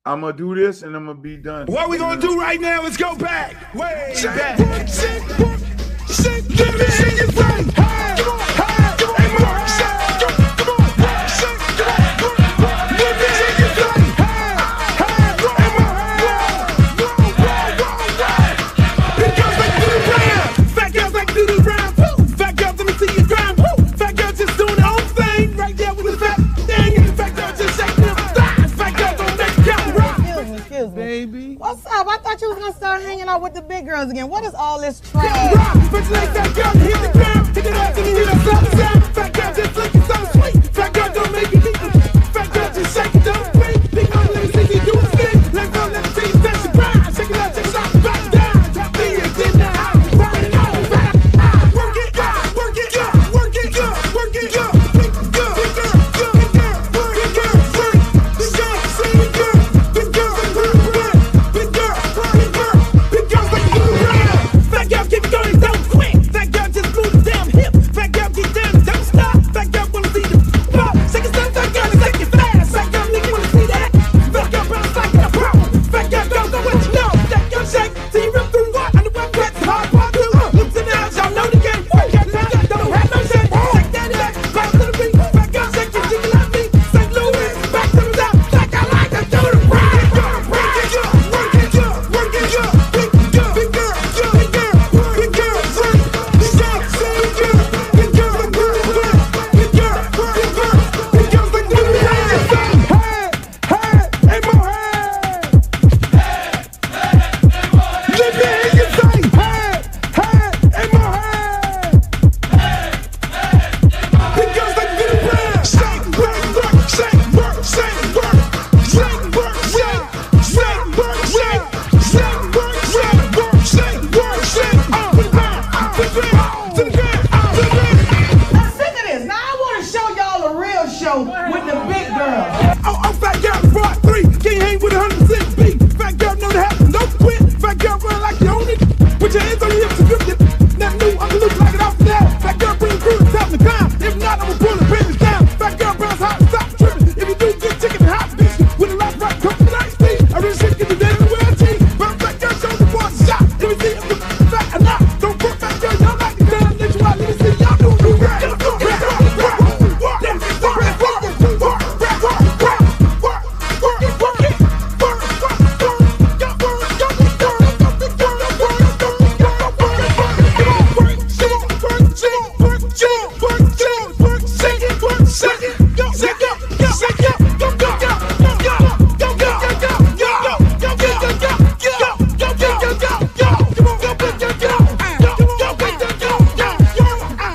I'm going to do this and I'm going to be done. What we going to do right now is go back. Way back. Baby. What's up? I thought you was gonna start hanging out with the big girls again. What is all this trash?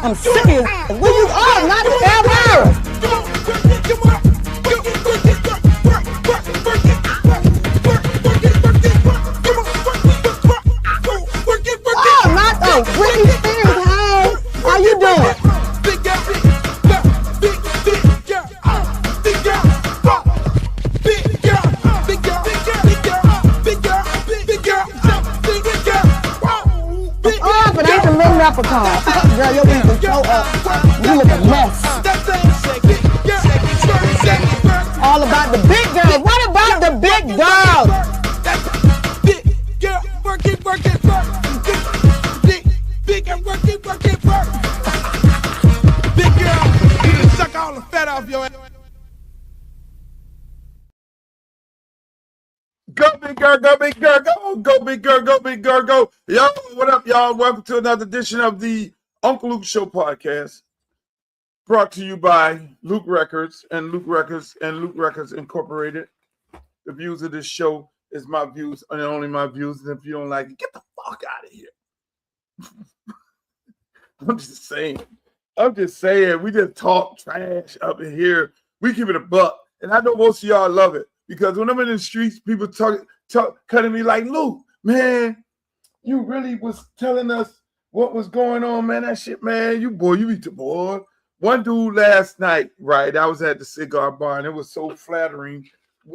I'm serious. Where you are? Not ever. Oh, not the Britney Spears. Hey, how you doing? But ain't the little leprechaun. Girl, your wings are so up. You look a mess. All about the big girls. What about the big girls? Big girl, work it, work it, work. Big girl, work it, work it, work. Big girl, you can suck all the fat off your ass. Go big girl, go big girl, go, go big girl, go big girl, go. Yo, what up, y'all? Welcome to another edition of the Uncle Luke Show podcast, brought to you by Luke Records and Luke Records Incorporated. The views of this show is my views and only my views. And if you don't like it, get the fuck out of here. I'm just saying. We just talk trash up in here. We keep it a buck. And I know most of y'all love it. Because when I'm in the streets, people cutting me like, Luke, man, you really was telling us what was going on, man. That shit, man, you beat the boy. One dude last night, right, I was at the cigar bar, and it was so flattering,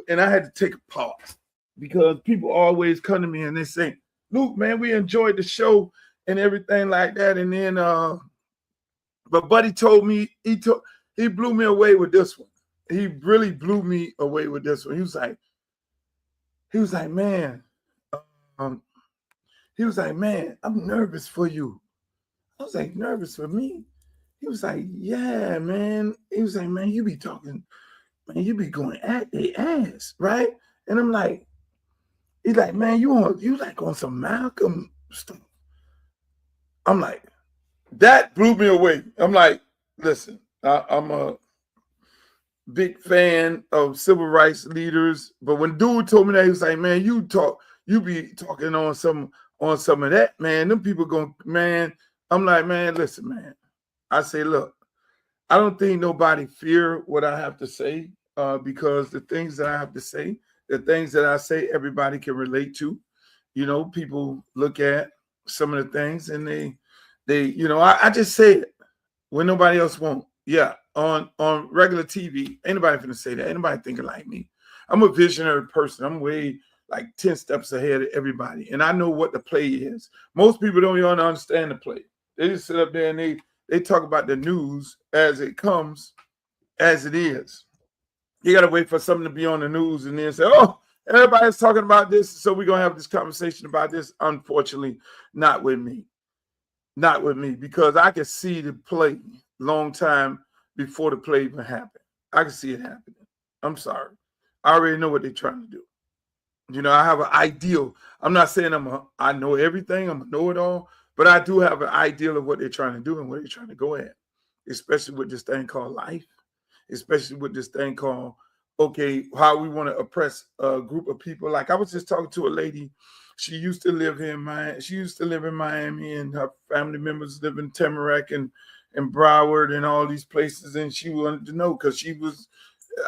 and I had to take a pause because people always come to me and they say, Luke, man, we enjoyed the show and everything like that. And then, but Buddy told me, he blew me away with this one. He really blew me away with this one. He was like, He was like, man, um, I'm nervous for you. I was like, nervous for me? He was like, yeah, man. He was like, man, you be talking, man, you be going at their ass, right? And I'm like, he's like, man, you like on some Malcolm stuff. I'm like, that blew me away. I'm like, listen, I'm a big fan of civil rights leaders, but when dude told me that, he was like, man, you be talking on some of that, man. Them people going, man. I'm like, man, listen, man. I say, look, I don't think nobody fear what I have to say, because the things that I have to say, the things that I say, everybody can relate to. You know, people look at some of the things and they, I just say it when nobody else won't. Yeah, on regular TV, ain't nobody finna say that. Ain't nobody thinking like me. I'm a visionary person. I'm way like 10 steps ahead of everybody, and I know what the play is. Most people don't even understand the play. They just sit up there and they talk about the news as it comes, as it is. You got to wait for something to be on the news and then say, oh, everybody's talking about this, so we're going to have this conversation about this. Unfortunately, not with me. Not with me, because I can see the play long time before the play even happened. I can see it happening. I'm sorry. I already know what they're trying to do. You know, I have an ideal. I'm not saying I know everything, I'm a know-it-all, but I do have an ideal of what they're trying to do and where they're trying to go at, especially with this thing called life, especially with this thing called, okay, how we want to oppress a group of people. Like I was just talking to a lady. She used to live in Miami, and her family members live in Tamarack and Broward and all these places. And she wanted to know, because she was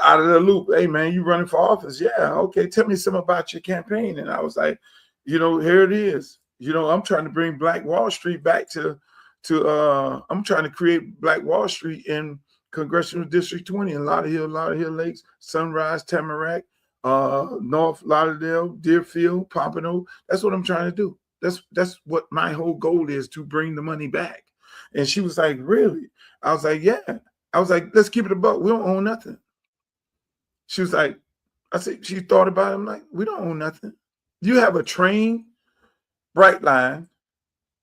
out of the loop. Hey, man, you running for office? Yeah. Okay. Tell me something about your campaign. And I was like, here it is. I'm trying to bring Black Wall Street back I'm trying to create Black Wall Street in Congressional District 20 in Lauderhill Lakes, Sunrise, Tamarack, North Lauderdale, Deerfield, Pompano. That's what I'm trying to do. That's what my whole goal is, to bring the money back. And she was like, really? I was like, yeah. I was like, let's keep it a buck. We don't own nothing. She was like, I said, she thought about it. I'm like, we don't own nothing. You have a train, bright line,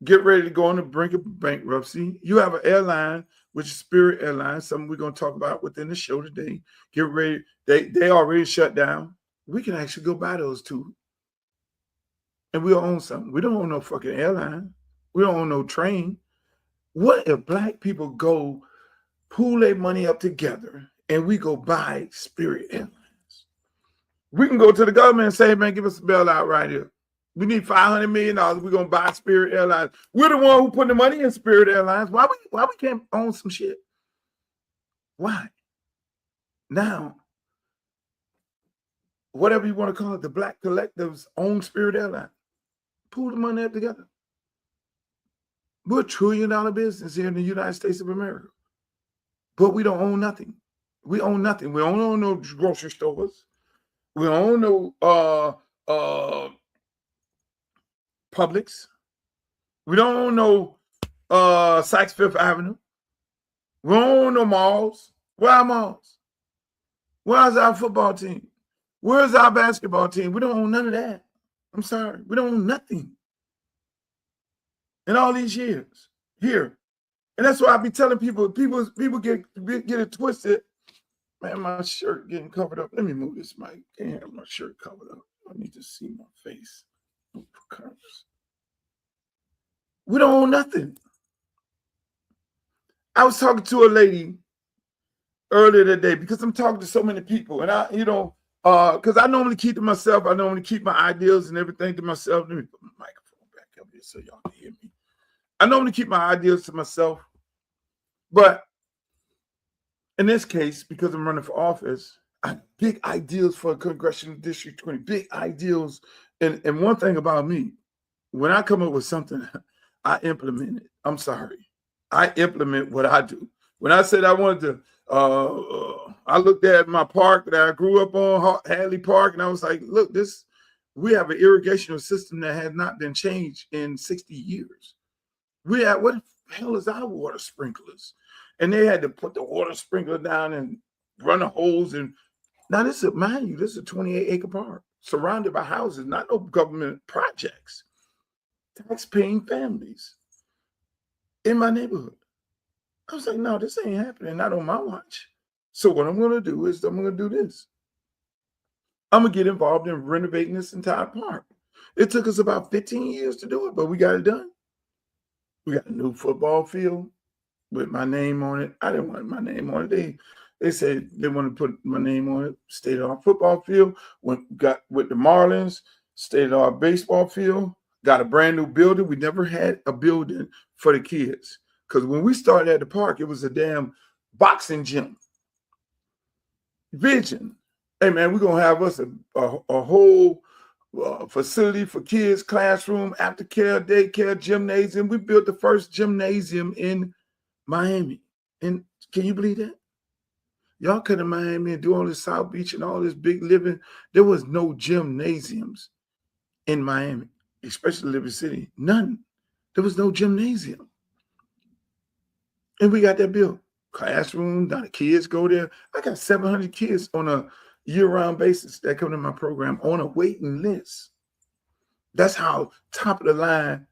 get ready to go on the brink of bankruptcy. You have an airline, which is Spirit Airlines, something we're going to talk about within the show today. Get ready. They already shut down. We can actually go buy those two. And we'll own something. We don't own no fucking airline. We don't own no train. What if Black people go pool their money up together and we go buy Spirit Airlines? We can go to the government and say, man, give us a bailout right here. We need $500 million. We're going to buy Spirit Airlines. We're the one who put the money in Spirit Airlines. Why we can't own some shit? Why? Now, whatever you want to call it, the Black collectives own Spirit Airlines. Pool the money up together. We're $1 trillion business here in the United States of America. But we don't own nothing. We own nothing. We don't own no grocery stores. We don't own no Publix. We don't own no Saks Fifth Avenue. We don't own no malls. Where are malls? Where's our football team? Where's our basketball team? We don't own none of that. I'm sorry. We don't own nothing in all these years here. And that's why I be telling people get it twisted. Man, my shirt getting covered up. Let me move this mic. Can't have my shirt covered up. I need to see my face. We don't own nothing. I was talking to a lady earlier today, because I'm talking to so many people, and because I normally keep to myself. I normally keep my ideas and everything to myself. Let me put my microphone back up here so y'all can hear me. I normally keep my ideas to myself, but in this case, because I'm running for office, I have big ideas for Congressional District 20, big ideals. And one thing about me, when I come up with something, I implement it. I'm sorry. I implement what I do. When I said I wanted to, I looked at my park that I grew up on, Hadley Park, and I was like, look, we have an irrigation system that has not been changed in 60 years. What the hell is our water sprinklers? And they had to put the water sprinkler down and run the hose. And now this is a 28-acre park. surrounded by houses, not no government projects, tax-paying families in my neighborhood. I was like, no, this ain't happening, not on my watch. So what I'm going to do is I'm going to do this. I'm going to get involved in renovating this entire park. It took us about 15 years to do it, but we got it done. We got a new football field with my name on it. I didn't want my name on it. They said they wanted to put my name on it. State-of-the-art football field. Got with the Marlins, state-of-the-art baseball field. Got a brand new building. We never had a building for the kids. Because when we started at the park, it was a damn boxing gym. Vision. Hey, man, we're going to have us a whole facility for kids, classroom, aftercare, daycare, gymnasium. We built the first gymnasium in Miami. And can you believe that? Y'all come to Miami and do all this South Beach and all this big living. There was no gymnasiums in Miami, especially Liberty City. None. There was no gymnasium. And we got that built. Classroom, now the kids go there. I got 700 kids on a year-round basis that come to my program on a waiting list. That's how top of the line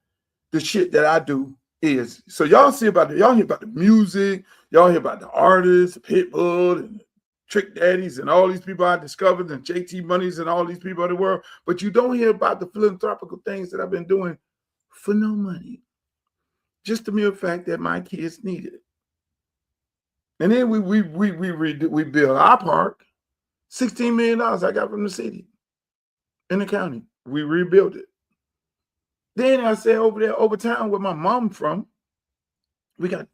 the shit that I do is. So y'all hear about the music, y'all hear about the artists, Pitbull and Trick Daddies and all these people I discovered and JT Monies and all these people in the world, but you don't hear about the philanthropical things that I've been doing for no money. Just the mere fact that my kids need it. And then we build our park. $16 million I got from the city in the county. We rebuilt it. Then I said over there, over town where my mom from, we got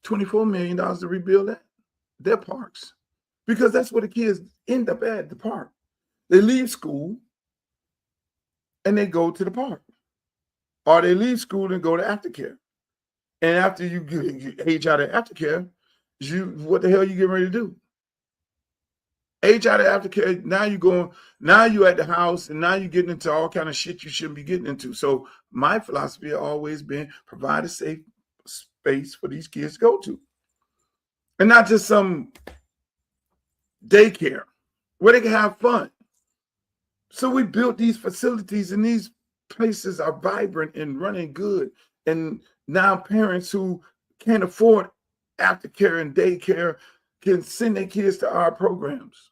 $24 million to rebuild their parks. Because that's where the kids end up at, the park. They leave school and they go to the park. Or they leave school and go to aftercare. And after you age out of aftercare, what the hell you getting ready to do? Age out of aftercare, now you at the house, and now you're getting into all kind of shit you shouldn't be getting into. So my philosophy has always been provide a safe space for these kids to go to. And not just some daycare where they can have fun. So we built these facilities, and these places are vibrant and running good. And now parents who can't afford aftercare and daycare can send their kids to our programs.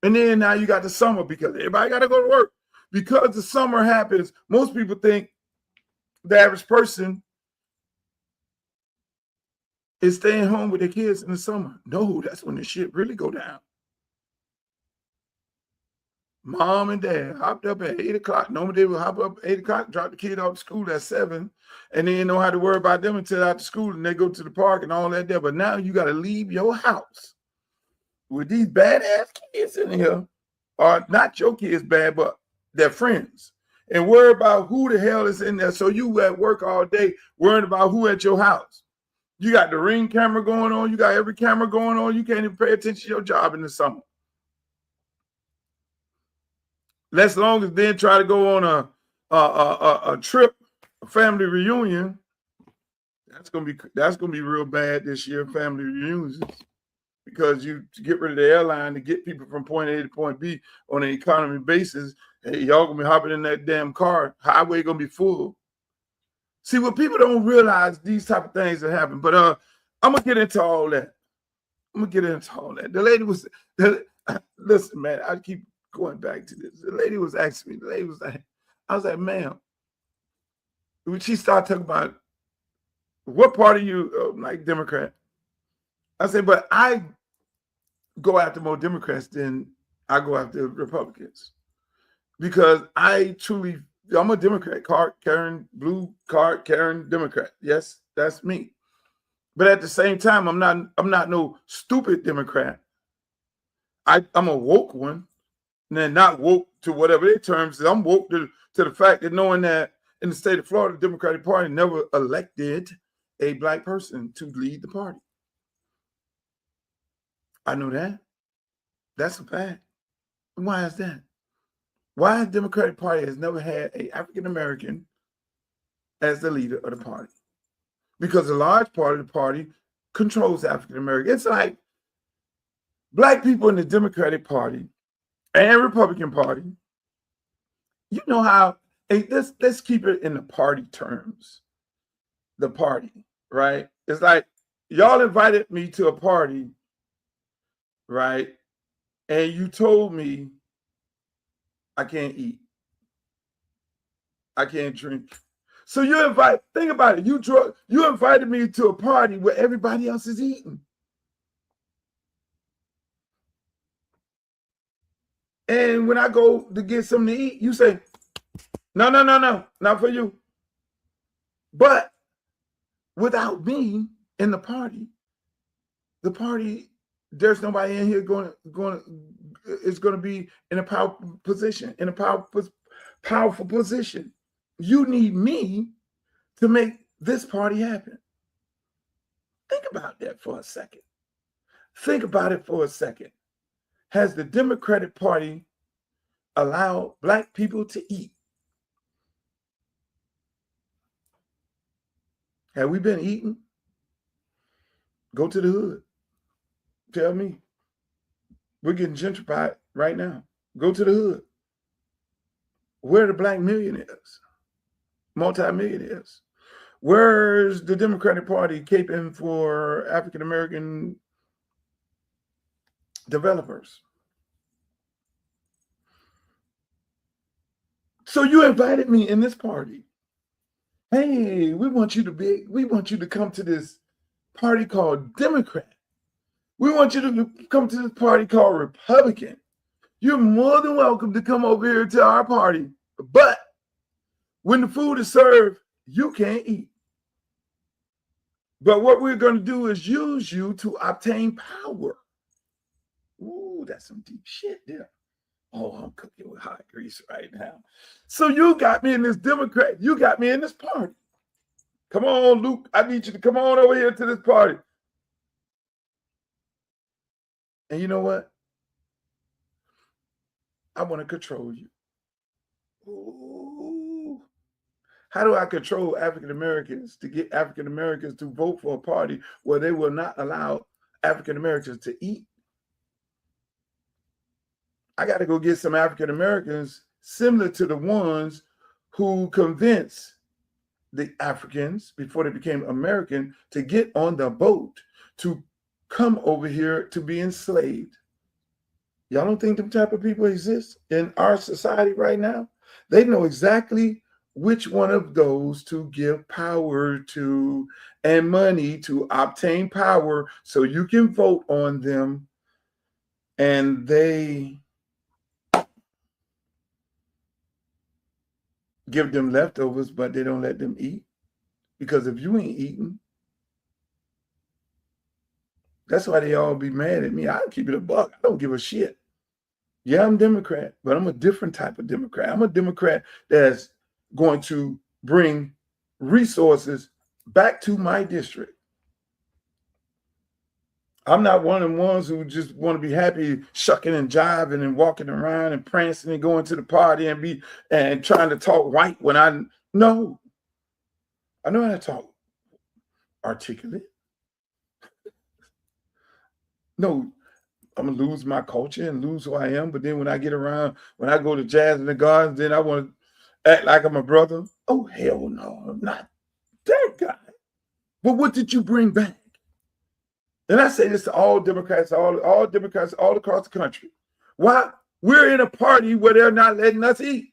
And then now you got the summer because everybody got to go to work. Because the summer happens, most people think the average person is staying home with their kids in the summer. No, that's when the shit really go down. Mom and dad hopped up at 8 o'clock. Normally they would hop up at 8 o'clock, drop the kid off to school at 7, and they didn't know how to worry about them until after school, and they go to the park and all that there. But now you got to leave your house with these badass kids in here, or not your kids bad, but their friends, and worry about who the hell is in there. So you at work all day worrying about who at your house. You got the Ring camera going on. You got every camera going on. You can't even pay attention to your job in the summer. Less long as then try to go on a trip, a family reunion. That's gonna be real bad this year, family reunions, because you get rid of the airline to get people from point A to point B on an economy basis. Hey, y'all gonna be hopping in that damn car. Highway gonna be full. See, what people don't realize, these type of things that happen. But I'm gonna get into all that. The lady was, listen, man, I keep going back to this. The lady was asking me, I was like, ma'am, when she started talking about what party you like, Democrat. I said, but I go after more Democrats than I go after Republicans. Because I'm a Democrat, card carrying, blue card carrying Democrat. Yes, that's me. But at the same time, I'm not no stupid Democrat. I'm a woke one. And then not woke to whatever their terms is. I'm woke to the fact that knowing that in the state of Florida, the Democratic Party never elected a black person to lead the party. I know that. That's a fact. Why is that? Why the Democratic Party has never had an African American as the leader of the party? Because a large part of the party controls African American. It's like black people in the Democratic Party and Republican Party You know how, hey, let's keep it in the party terms. The party, right? It's like y'all invited me to a party, right? And you told me I can't eat. I can't drink. So think about it. You invited me to a party where everybody else is eating. And when I go to get something to eat, you say, no, not for you. But without me in the party, there's nobody in here is going to be in a powerful position, powerful position. You need me to make this party happen. Think about that for a second. Think about it for a second. Has the Democratic Party allowed Black people to eat? Have we been eating? Go to the hood. Tell me. We're getting gentrified right now. Go to the hood. Where are the Black millionaires? Multi-millionaires? Where's the Democratic Party caping for African-American developers? So you invited me in this party. Hey, we want you to come to this party called Democrat. We want you to come to this party called Republican. You're more than welcome to come over here to our party. But when the food is served, you can't eat. But what we're going to do is use you to obtain power. Ooh, that's some deep shit there. Oh, I'm cooking with hot grease right now. So you got me in this Democrat. You got me in this party. Come on, Luke. I need you to come on over here to this party. And you know what? I want to control you. Ooh. How do I control African Americans to get African Americans to vote for a party where they will not allow African Americans to eat? I got to go get some African Americans similar to the ones who convinced the Africans before they became American to get on the boat to come over here to be enslaved. Y'all don't think them type of people exist in our society right now? They know exactly which one of those to give power to and money to obtain power so you can vote on them. And they give them leftovers, but they don't let them eat. Because if you ain't eating, that's why they all be mad at me. I'll keep it a buck. I don't give a shit. Yeah, I'm Democrat, but I'm a different type of Democrat. I'm a Democrat that's going to bring resources back to my district. I'm not one of the ones who just want to be happy shucking and jiving and walking around and prancing and going to the party and trying to talk white when I know how to talk articulate. No, I'm gonna lose my culture and lose who I am. But then when I get around, when I go to Jazz in the Gardens, then I want to act like I'm a brother. Oh, hell no, I'm not that guy. But what did you bring back? And I say this to all Democrats, all Democrats all across the country. Why? We're in a party where they're not letting us eat.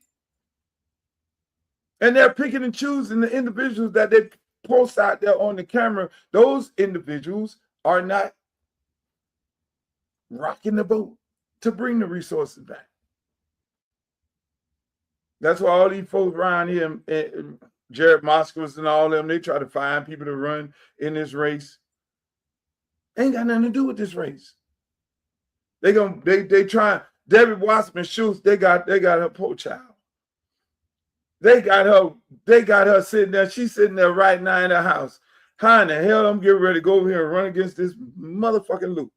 And they're picking and choosing the individuals that they post out there on the camera. Those individuals are not rocking the boat to bring the resources back. That's why all these folks around here, and Jared Moskowitz and all of them, they try to find people to run in this race. Ain't got nothing to do with this race. They try. Debbie Wasserman Schultz, they got her poor child. They got her sitting there. She's sitting there right now in her house. How in the hell I'm getting ready to go over here and run against this motherfucking Luke?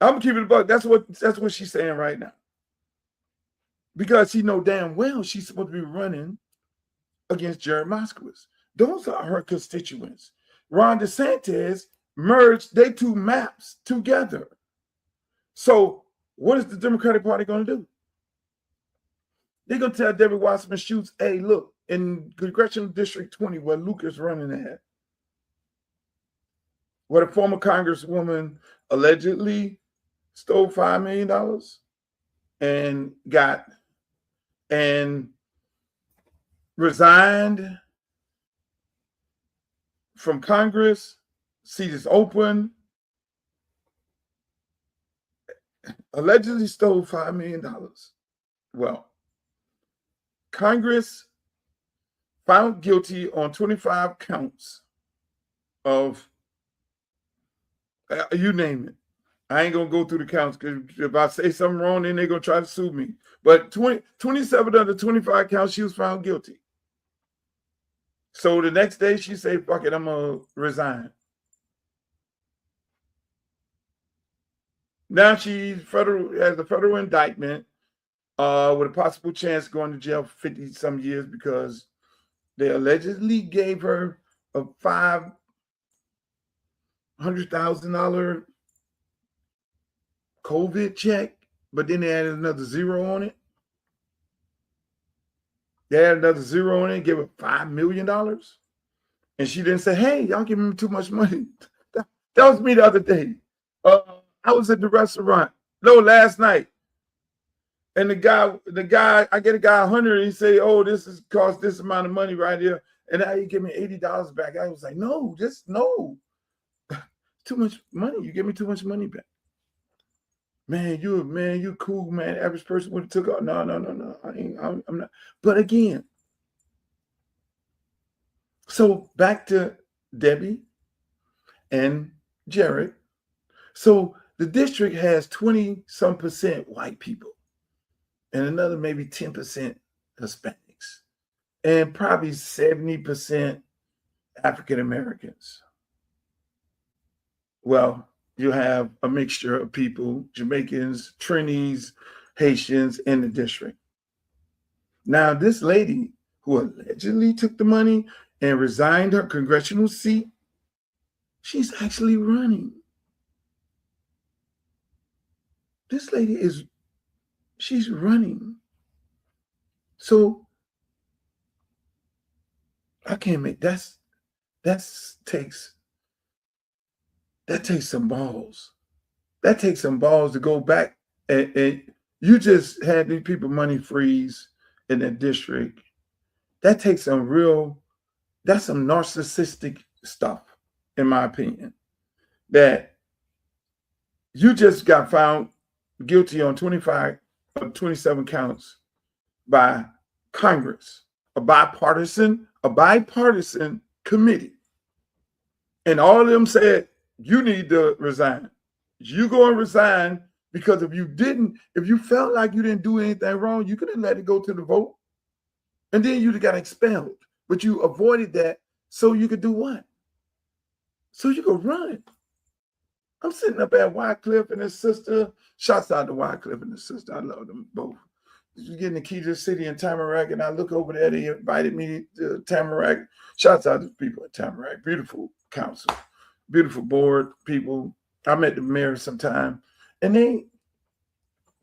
I'm keeping it buck. That's what she's saying right now. Because she know damn well she's supposed to be running against Jared Moskowitz. Those are her constituents. Ron DeSantis merged their two maps together. So what is the Democratic Party going to do? They're going to tell Debbie Wasserman Schultz, hey, look, in Congressional District 20, where Luke is running at, where the former Congresswoman allegedly stole $5 million and resigned from Congress, seat is open, allegedly stole $5 million. Well, Congress found guilty on 25 counts of, you name it. I ain't going to go through the counts because if I say something wrong, then they're going to try to sue me. But 27 of the 25 counts, she was found guilty. So the next day she said, fuck it, I'm going to resign. Now she has a federal indictment with a possible chance of going to jail for 50 some years because they allegedly gave her a $500,000 COVID check, but then they added another zero on it. They added another zero on it and gave her $5 million. And she didn't say, hey, y'all giving me too much money. That was me the other day. I was at the restaurant, last night. And the guy, I get a guy 100, and he say, oh, this is cost this amount of money right here. And now you give me $80 back. I was like, no. Too much money. You give me too much money back. Man, you cool, man. Average person would have took off. No. I'm not. But again, so back to Debbie and Jared. So the district has 20-some% white people and another maybe 10% Hispanics and probably 70% African Americans. Well, you have a mixture of people, Jamaicans, Trinis, Haitians in the district. Now, this lady who allegedly took the money and resigned her congressional seat, she's actually running. This lady she's running. So I can't make that takes some balls. That takes some balls to go back and you just had these people money freeze in the district. That takes that's some narcissistic stuff, in my opinion. That you just got found guilty on 25 or 27 counts by Congress, a bipartisan committee. And all of them said, you need to resign. You go and resign because if you felt like you didn't do anything wrong, you could have let it go to the vote. And then you'd have got expelled. But you avoided that so you could do what? So you could run. I'm sitting up at Wycliffe and his sister. Shouts out to Wycliffe and his sister. I love them both. We're getting the key to the city in Tamarack, and I look over there. They invited me to Tamarack. Shouts out to the people at Tamarack. Beautiful council, beautiful board people. I met the mayor sometime, and I'm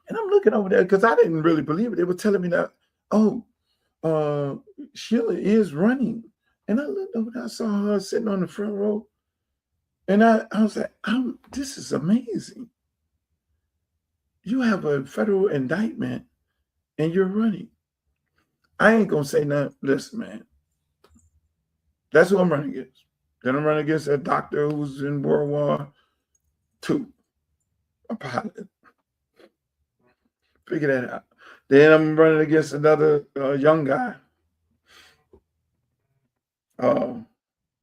looking over there because I didn't really believe it. They were telling me that, Sheila is running, and I looked over there. I saw her sitting on the front row. And I was like, this is amazing. You have a federal indictment and you're running. I ain't going to say nothing. Listen, man. That's who I'm running against. Then I'm running against a doctor who's in World War II, a pilot. Figure that out. Then I'm running against another young guy.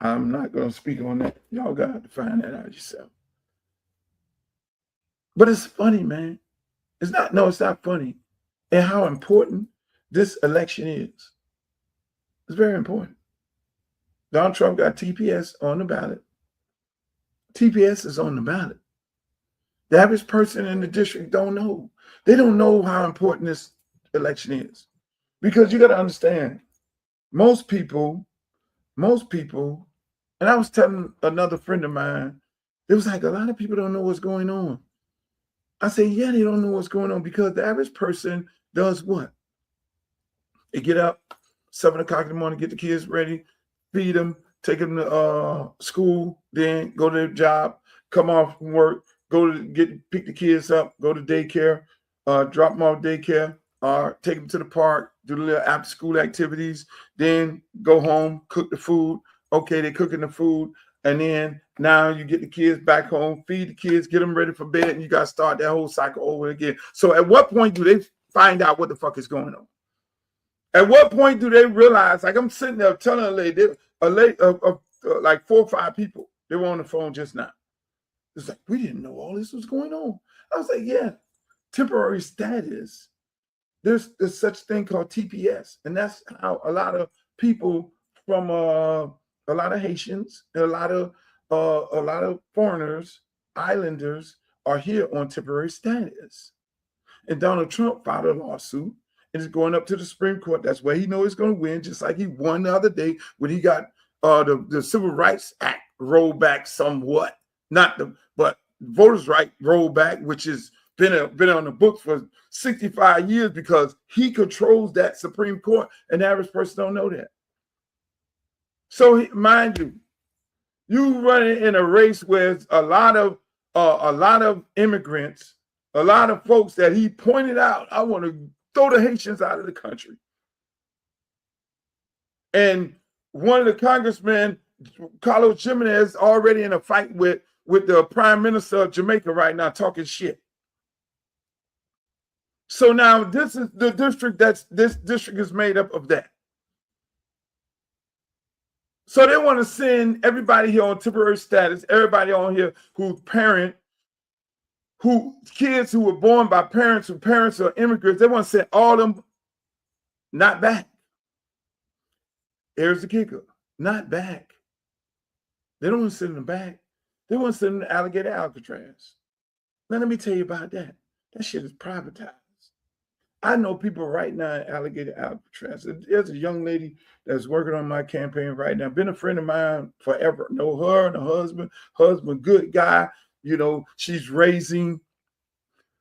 I'm not going to speak on that. Y'all got to find that out yourself. But it's funny, man. It's not funny. And how important this election is. It's very important. Donald Trump got TPS on the ballot. TPS is on the ballot. The average person in the district don't know. They don't know how important this election is. Because you got to understand, most people, and I was telling another friend of mine, it was like a lot of people don't know what's going on. I say, yeah, they don't know what's going on because the average person does what? They get up 7 o'clock in the morning, get the kids ready, feed them, take them to school, then go to their job, come off from work, pick the kids up, go to daycare, drop them off daycare, take them to the park, do the little after school activities, then go home, cook the food. Okay, they're cooking the food. And then now you get the kids back home, feed the kids, get them ready for bed, and you got to start that whole cycle over again. So at what point do they find out what the fuck is going on? At what point do they realize, like I'm sitting there telling a lady like 4 or 5 people, they were on the phone just now. It's like, we didn't know all this was going on. I was like, yeah, temporary status. There's such thing called TPS. And that's how a lot of people from a lot of Haitians, a lot of foreigners, islanders are here on temporary status. And Donald Trump filed a lawsuit and it's going up to the Supreme Court. That's where he knows he's going to win, just like he won the other day when he got the Civil Rights Act rolled back somewhat. But voters' right rolled back, which has been on the books for 65 years because he controls that Supreme Court, and the average person don't know that. So mind you, you running in a race with a lot of immigrants, a lot of folks that he pointed out. I want to throw the Haitians out of the country. And one of the congressmen, Carlos Jimenez, already in a fight with the prime minister of Jamaica right now, talking shit. So now this is the district this district is made up of that. So they want to send everybody here on temporary status, everybody on here kids who were born by parents whose parents are immigrants, they want to send all them not back. Here's the kicker, not back. They don't want to send them back. They want to send them to Alligator Alcatraz. Now let me tell you about that. That shit is privatized. I know people right now in Alligator Alcatraz. There's a young lady that's working on my campaign right now. Been a friend of mine forever. Know her and her husband, good guy. You know, she's raising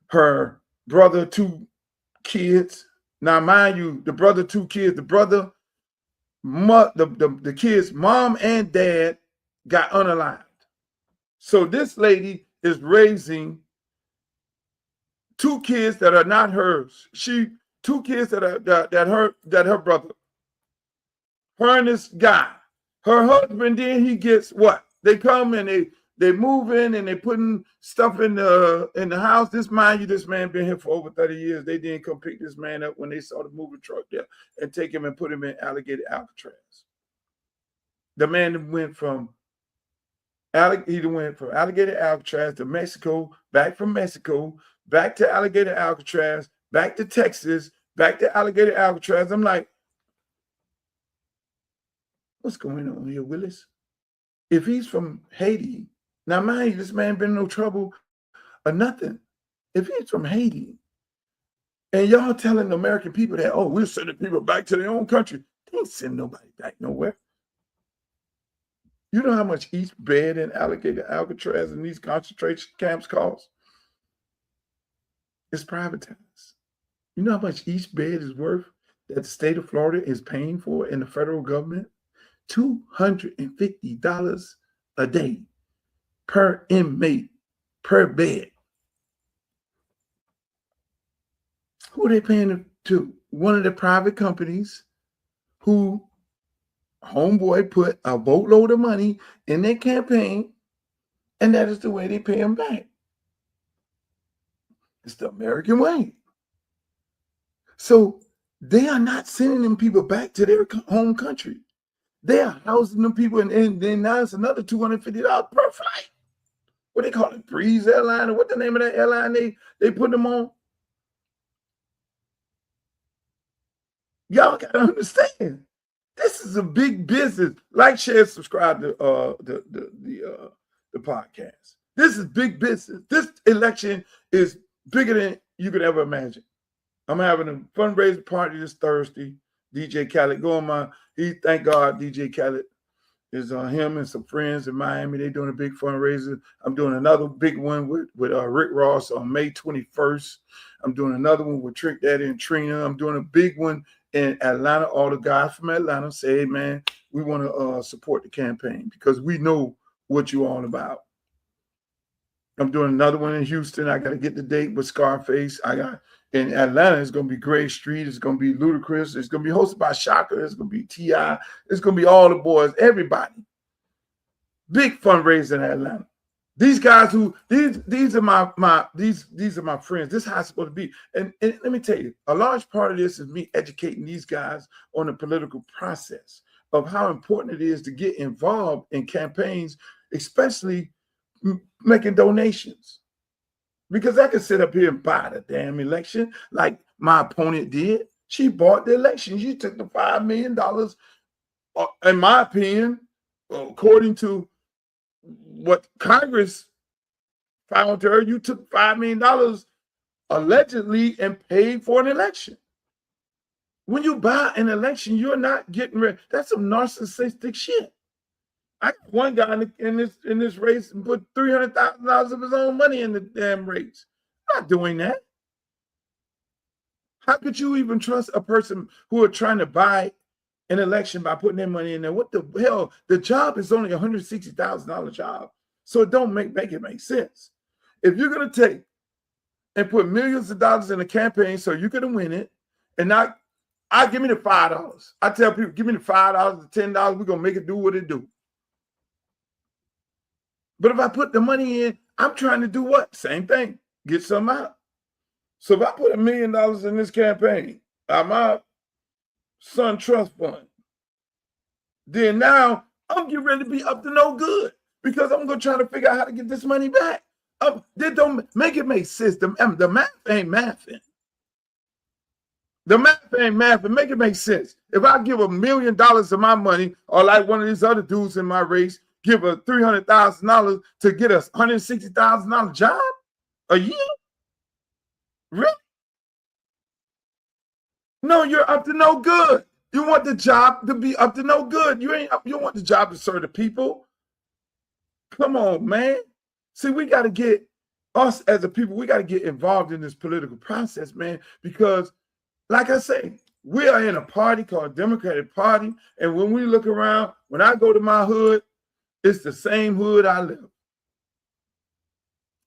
her brother 2 kids. Now, mind you, the brother 2 kids, the kids' mom and dad got unalived. So this lady is raising 2 kids that are not hers. 2 kids that her brother. Her and this guy. Her husband, then he gets what? They come and they move in and they putting stuff in the house. This man been here for over 30 years. They didn't come pick this man up when they saw the moving truck there and take him and put him in Alligator Alcatraz. The man went from Alligator Alcatraz to Mexico, back from Mexico, back to Alligator Alcatraz, back to Texas, back to Alligator Alcatraz. I'm like, what's going on here, Willis? If he's from Haiti, now mind you, this man been in no trouble or nothing. If he's from Haiti, and y'all telling the American people that, oh, we're sending people back to their own country, they ain't sending nobody back nowhere. You know how much each bed in Alligator Alcatraz and these concentration camps cost? It's privatized. You know how much each bed is worth that the state of Florida is paying for in the federal government? $250 a day per inmate, per bed. Who are they paying to? One of the private companies who homeboy put a boatload of money in their campaign, and that is the way they pay them back. It's the American way. So they are not sending them people back to their home country. They are housing them people, and then now it's another $250 per flight. What they call it, Breeze Airline, or what the name of that airline they put them on? Y'all gotta understand. This is a big business. Like, share, subscribe to the podcast. This is big business. This election is bigger than you could ever imagine. I'm having a fundraiser party this Thursday. DJ Khaled, thank God DJ Khaled It's him and some friends in Miami. They're doing a big fundraiser. I'm doing another big one with Rick Ross on May 21st. I'm doing another one with Trick Daddy and Trina. I'm doing a big one in Atlanta. All the guys from Atlanta say, hey, man, we want to support the campaign because we know what you're all about. I'm doing another one in Houston. I got to get the date with Scarface. In Atlanta, it's going to be Gray Street. It's going to be Ludacris. It's going to be hosted by Shaka. It's going to be T.I. It's going to be all the boys, everybody. Big fundraiser in Atlanta. These guys these are my friends. This is how it's supposed to be. And let me tell you, a large part of this is me educating these guys on the political process of how important it is to get involved in campaigns, especially making donations. Because I could sit up here and buy the damn election like my opponent did. She bought the election. She took the $5 million, in my opinion, according to what Congress found her, you took $5 million allegedly and paid for an election. When you buy an election, you're not getting rid. That's some narcissistic shit. I got one guy in this race and put $300,000 of his own money in the damn race. I'm not doing that. How could you even trust a person who are trying to buy an election by putting their money in there? What the hell? The job is only $160,000 job, so it don't make it make sense. If you're gonna take and put millions of dollars in a campaign so you're gonna win it, and I give me the $5. I tell people, give me the $5, the $10. We're gonna make it do what it do. But if I put the money in, I'm trying to do what? Same thing. Get some out. So if I put $1 million in this campaign, my son trust fund, then now I'm getting ready to be up to no good because I'm going to try to figure out how to get this money back. They don't make it make sense. The math ain't mathing. The math ain't mathing. Make it make sense. If I give $1 million of my money, or like one of these other dudes in my race, give a $300,000 to get a $160,000 job a year? Really? No, you're up to no good. You want the job to be up to no good. You want the job to serve the people. Come on, man. See, we got to get us as a people, we got to get involved in this political process, man, because like I say, we are in a party called Democratic Party. And when we look around, when I go to my hood, it's the same hood I live.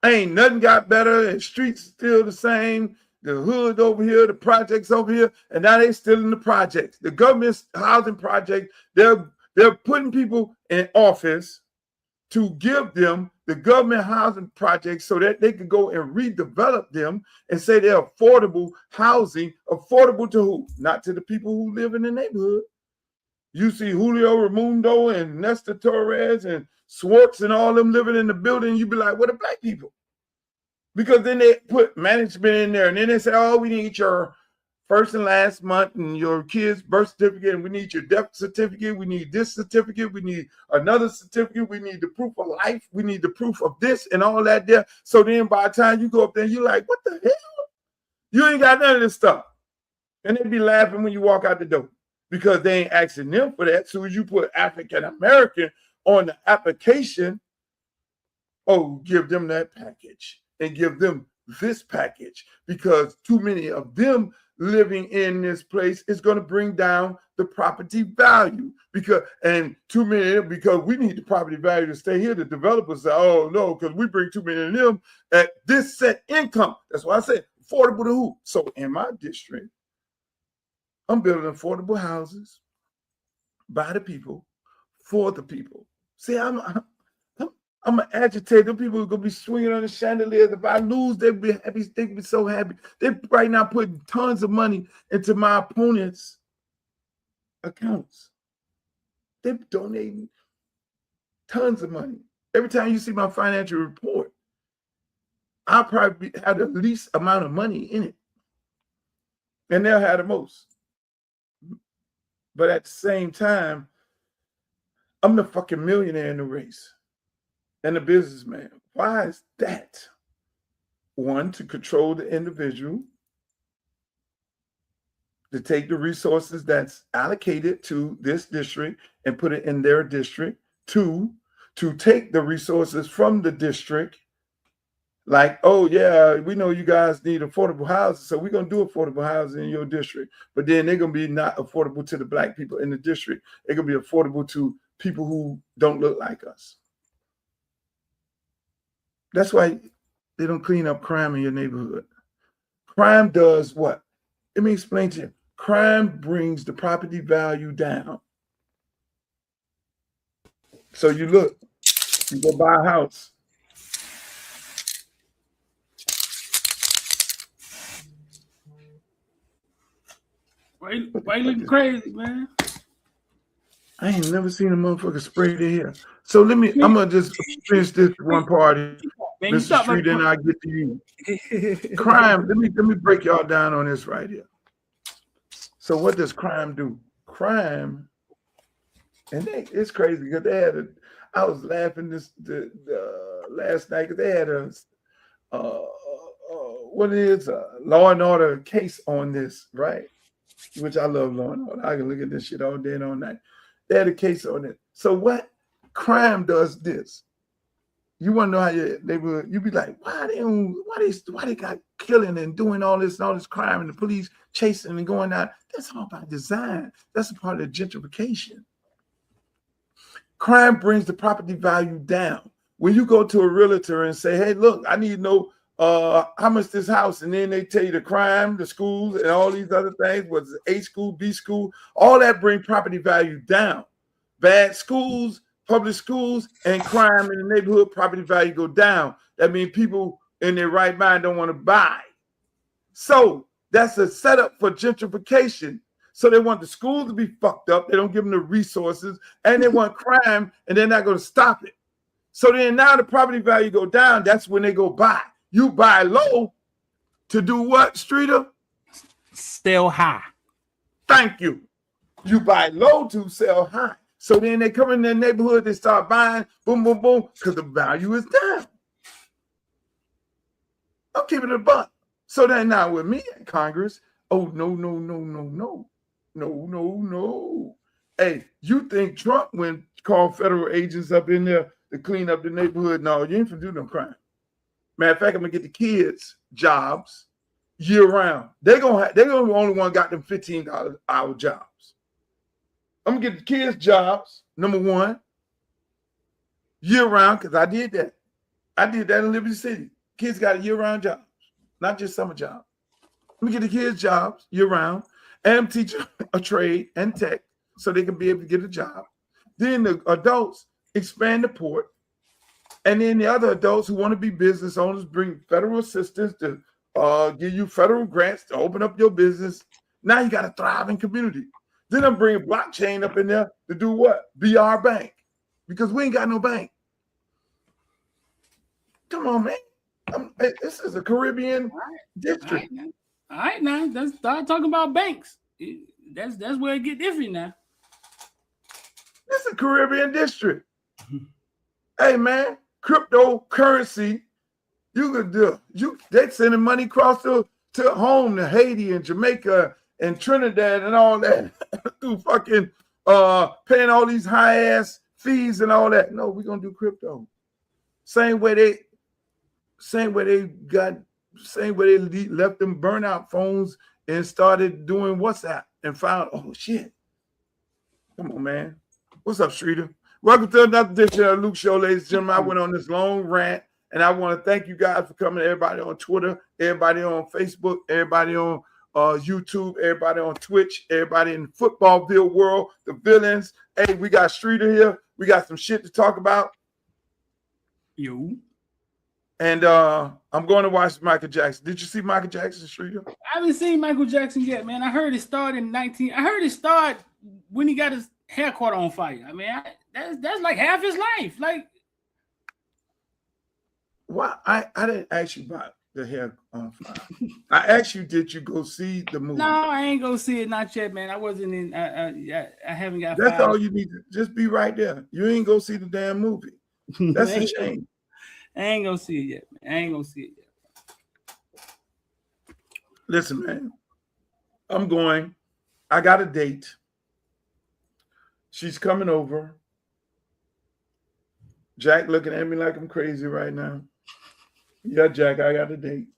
Ain't nothing got better, and streets still the same. The hood over here, the projects over here, and now they still in the projects. The government's housing project, they're putting people in office to give them the government housing projects so that they can go and redevelop them and say they're affordable housing. Affordable to who? Not to the people who live in the neighborhood. You see Julio Raimundo and Nestor Torres and Swartz and all them living in the building. You be like, what are black people? Because then they put management in there and then they say, oh, we need your first and last month and your kid's birth certificate, and we need your death certificate. We need this certificate. We need another certificate. We need the proof of life. We need the proof of this and all that there. So then by the time you go up there, you're like, what the hell? You ain't got none of this stuff. And they be laughing when you walk out the door, because they ain't asking them for that. So as you put African American on the application, oh, give them that package and give them this package, because too many of them living in this place is going to bring down the property value, because we need the property value to stay here. The developers say, oh no, because we bring too many of them at this set income. That's why I said affordable to who? So in my district, I'm building affordable houses by the people, for the people. See, I'm an agitator. Them people are going to be swinging on the chandeliers. If I lose, they'll be happy. They'll be so happy. They're right now putting tons of money into my opponent's accounts. They're donating tons of money. Every time you see my financial report, I'll probably have the least amount of money in it. And they'll have the most. But at the same time, I'm the fucking millionaire in the race and the businessman. Why is that? One, to control the individual, to take the resources that's allocated to this district and put it in their district. Two, to take the resources from the district. Like, oh yeah, we know you guys need affordable houses, so we're gonna do affordable housing in your district. But then they're gonna be not affordable to the black people in the district. They're gonna be affordable to people who don't look like us. That's why they don't clean up crime in your neighborhood. Crime does what? Let me explain to you. Crime brings the property value down. So you look, you go buy a house. Why you looking crazy, man? I ain't never seen a motherfucker spray their hair. So I'm gonna just finish this one party, Mr. Street, and I get to you. Crime. Let me break y'all down on this right here. So what does crime do? Crime, and it's crazy because I was laughing last night because they had a Law and Order case on this, right? Which I love Law and Order. I can look at this shit all day and all night. They had a case on it. So what crime does this? You want to know how your neighborhood? You be like, why they got killing and doing all this crime and the police chasing and going out? That's all by design. That's a part of gentrification. Crime brings the property value down. When you go to a realtor and say, hey, look, I need to know how much this house, and then they tell you the crime, the schools, and all these other things, what's it, A school, B school, all that bring property value down. Bad schools, public schools, and crime in the neighborhood, property value go down. That means people in their right mind don't want to buy. So that's a setup for gentrification. So they want the schools to be fucked up. They don't give them the resources, and they want crime, and they're not going to stop it. So then now the property value go down. That's when they go buy. You buy low to do what, Streeter? Sell high. Thank you. You buy low to sell high. So then they come in their neighborhood, they start buying, boom, boom, boom, because the value is down. I'm keeping it a buck. So then now with me in Congress, oh, no. Hey, you think Trump called federal agents up in there to clean up the neighborhood? No, you ain't finna do no crime. Matter of fact, I'm gonna get the kids jobs year round. They're gonna be the only one got them $15 an hour jobs. I'm gonna get the kids jobs, number one, year round, because I did that. I did that in Liberty City. Kids got year-round jobs, not just summer jobs. Let me get the kids jobs year-round and teach them a trade and tech so they can be able to get a job. Then the adults expand the port. And then the other adults who want to be business owners bring federal assistance to give you federal grants to open up your business. Now you got a thriving community. Then I'm bringing blockchain up in there to do what? Be our bank. Because we ain't got no bank. Come on, man. This is a Caribbean district. All right, now let's start talking about banks. That's where it get different now. This is a Caribbean district. Hey, man, cryptocurrency, you could do. They sending money across to home to Haiti and Jamaica and Trinidad and all that through fucking paying all these high ass fees and all that. No, we're gonna do crypto. Same way they left them burnout phones and started doing WhatsApp and found, oh shit. Come on, man. What's up, Streeter? Welcome to another edition of Luke Show, ladies and gentlemen. I went on this long rant, and I want to thank you guys for coming. Everybody on Twitter, everybody on Facebook, everybody on YouTube, everybody on Twitch, everybody in the footballville world, the villains. Hey, we got Streeter here. We got some shit to talk about. You. And I'm going to watch Michael Jackson. Did you see Michael Jackson, Streeter? I haven't seen Michael Jackson yet, man. I heard it start when he got his hair caught on fire. I mean, that's like half his life. Like, why? I didn't ask you about the hair on fire. I asked you, did you go see the movie? No, I ain't go see it, not yet, man. I wasn't in. I haven't got. That's all you need to just be right there. You ain't go see the damn movie. That's a shame. I ain't gonna see it yet, man. Listen, man. I'm going. I got a date. She's coming over. Jack looking at me like I'm crazy right now. Yeah, Jack, I got a date.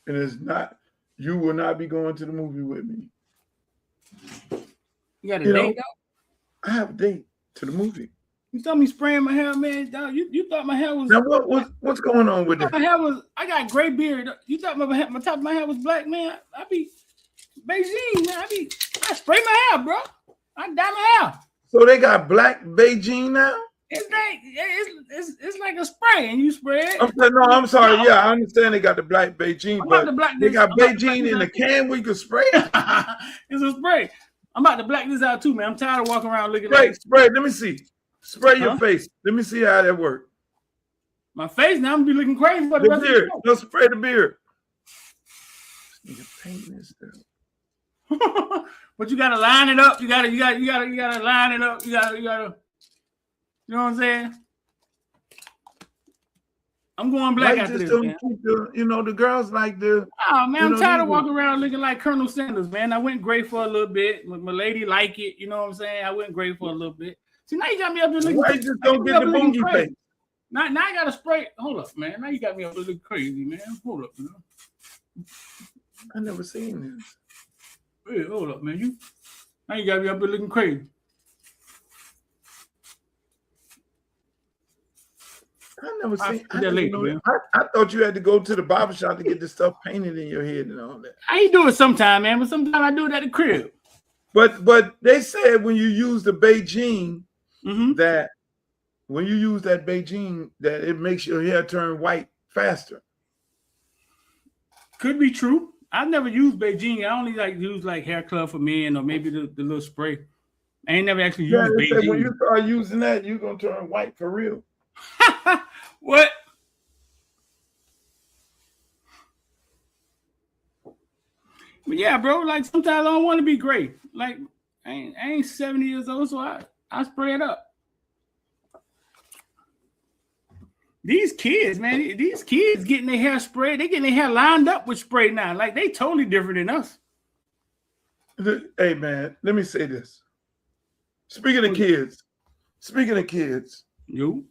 And it's not, you will not be going to the movie with me. You got a date, though? I have a date to the movie. You thought me spraying my hair, man? Dog, you thought my hair was... Now, what's going on with that? My hair was... I got gray beard. You thought my top of my hair was black, man? I be... Beijing, man. I spray my hair, bro. I dye my hair. So they got black Beijing now? It's like a spray, and you spray it. I'm sorry. Yeah, I understand they got the black Beijing, but they got Beijing in the can where you can spray it. It's a spray. I'm about to black this out too, man. I'm tired of walking around looking spray. Let me see. Spray your face. Let me see how that works. My face now, I'm gonna be looking crazy for the rest beard. of the No, spray the beard. Painting this stuff. But you gotta line it up. You gotta line it up. You gotta. You know what I'm saying? I'm going black after this, man. The girls like the... Oh, man, I'm tired of walking around looking like Colonel Sanders, man. I went gray for a little bit. My lady like it. You know what I'm saying? I went gray for a little bit. See, now you got me up there looking... Why you just don't get the bongy face? Now I got to spray... Hold up, man. Now you got me up there looking crazy, man. Hold up, man. I never seen this. Hey, hold up, man. Now you got me up there looking crazy. I never seen. I thought you had to go to the barbershop to get this stuff painted in your head and all that. I do it sometime, man, but sometimes I do it at the crib. But they said when you use the Beijing, that when you use that Beijing, that it makes your hair turn white faster. Could be true. I've never used Beijing. I only use hair club for men or maybe the little spray. I ain't never actually used Beijing. When you start using that, you're gonna turn white for real. What? But yeah, bro, like sometimes I don't want to be gray. Like I ain't 70 years old, so I spray it up. These kids, man, getting their hair sprayed, they getting their hair lined up with spray now. Like they totally different than us. Hey man, let me say this. Speaking of kids, you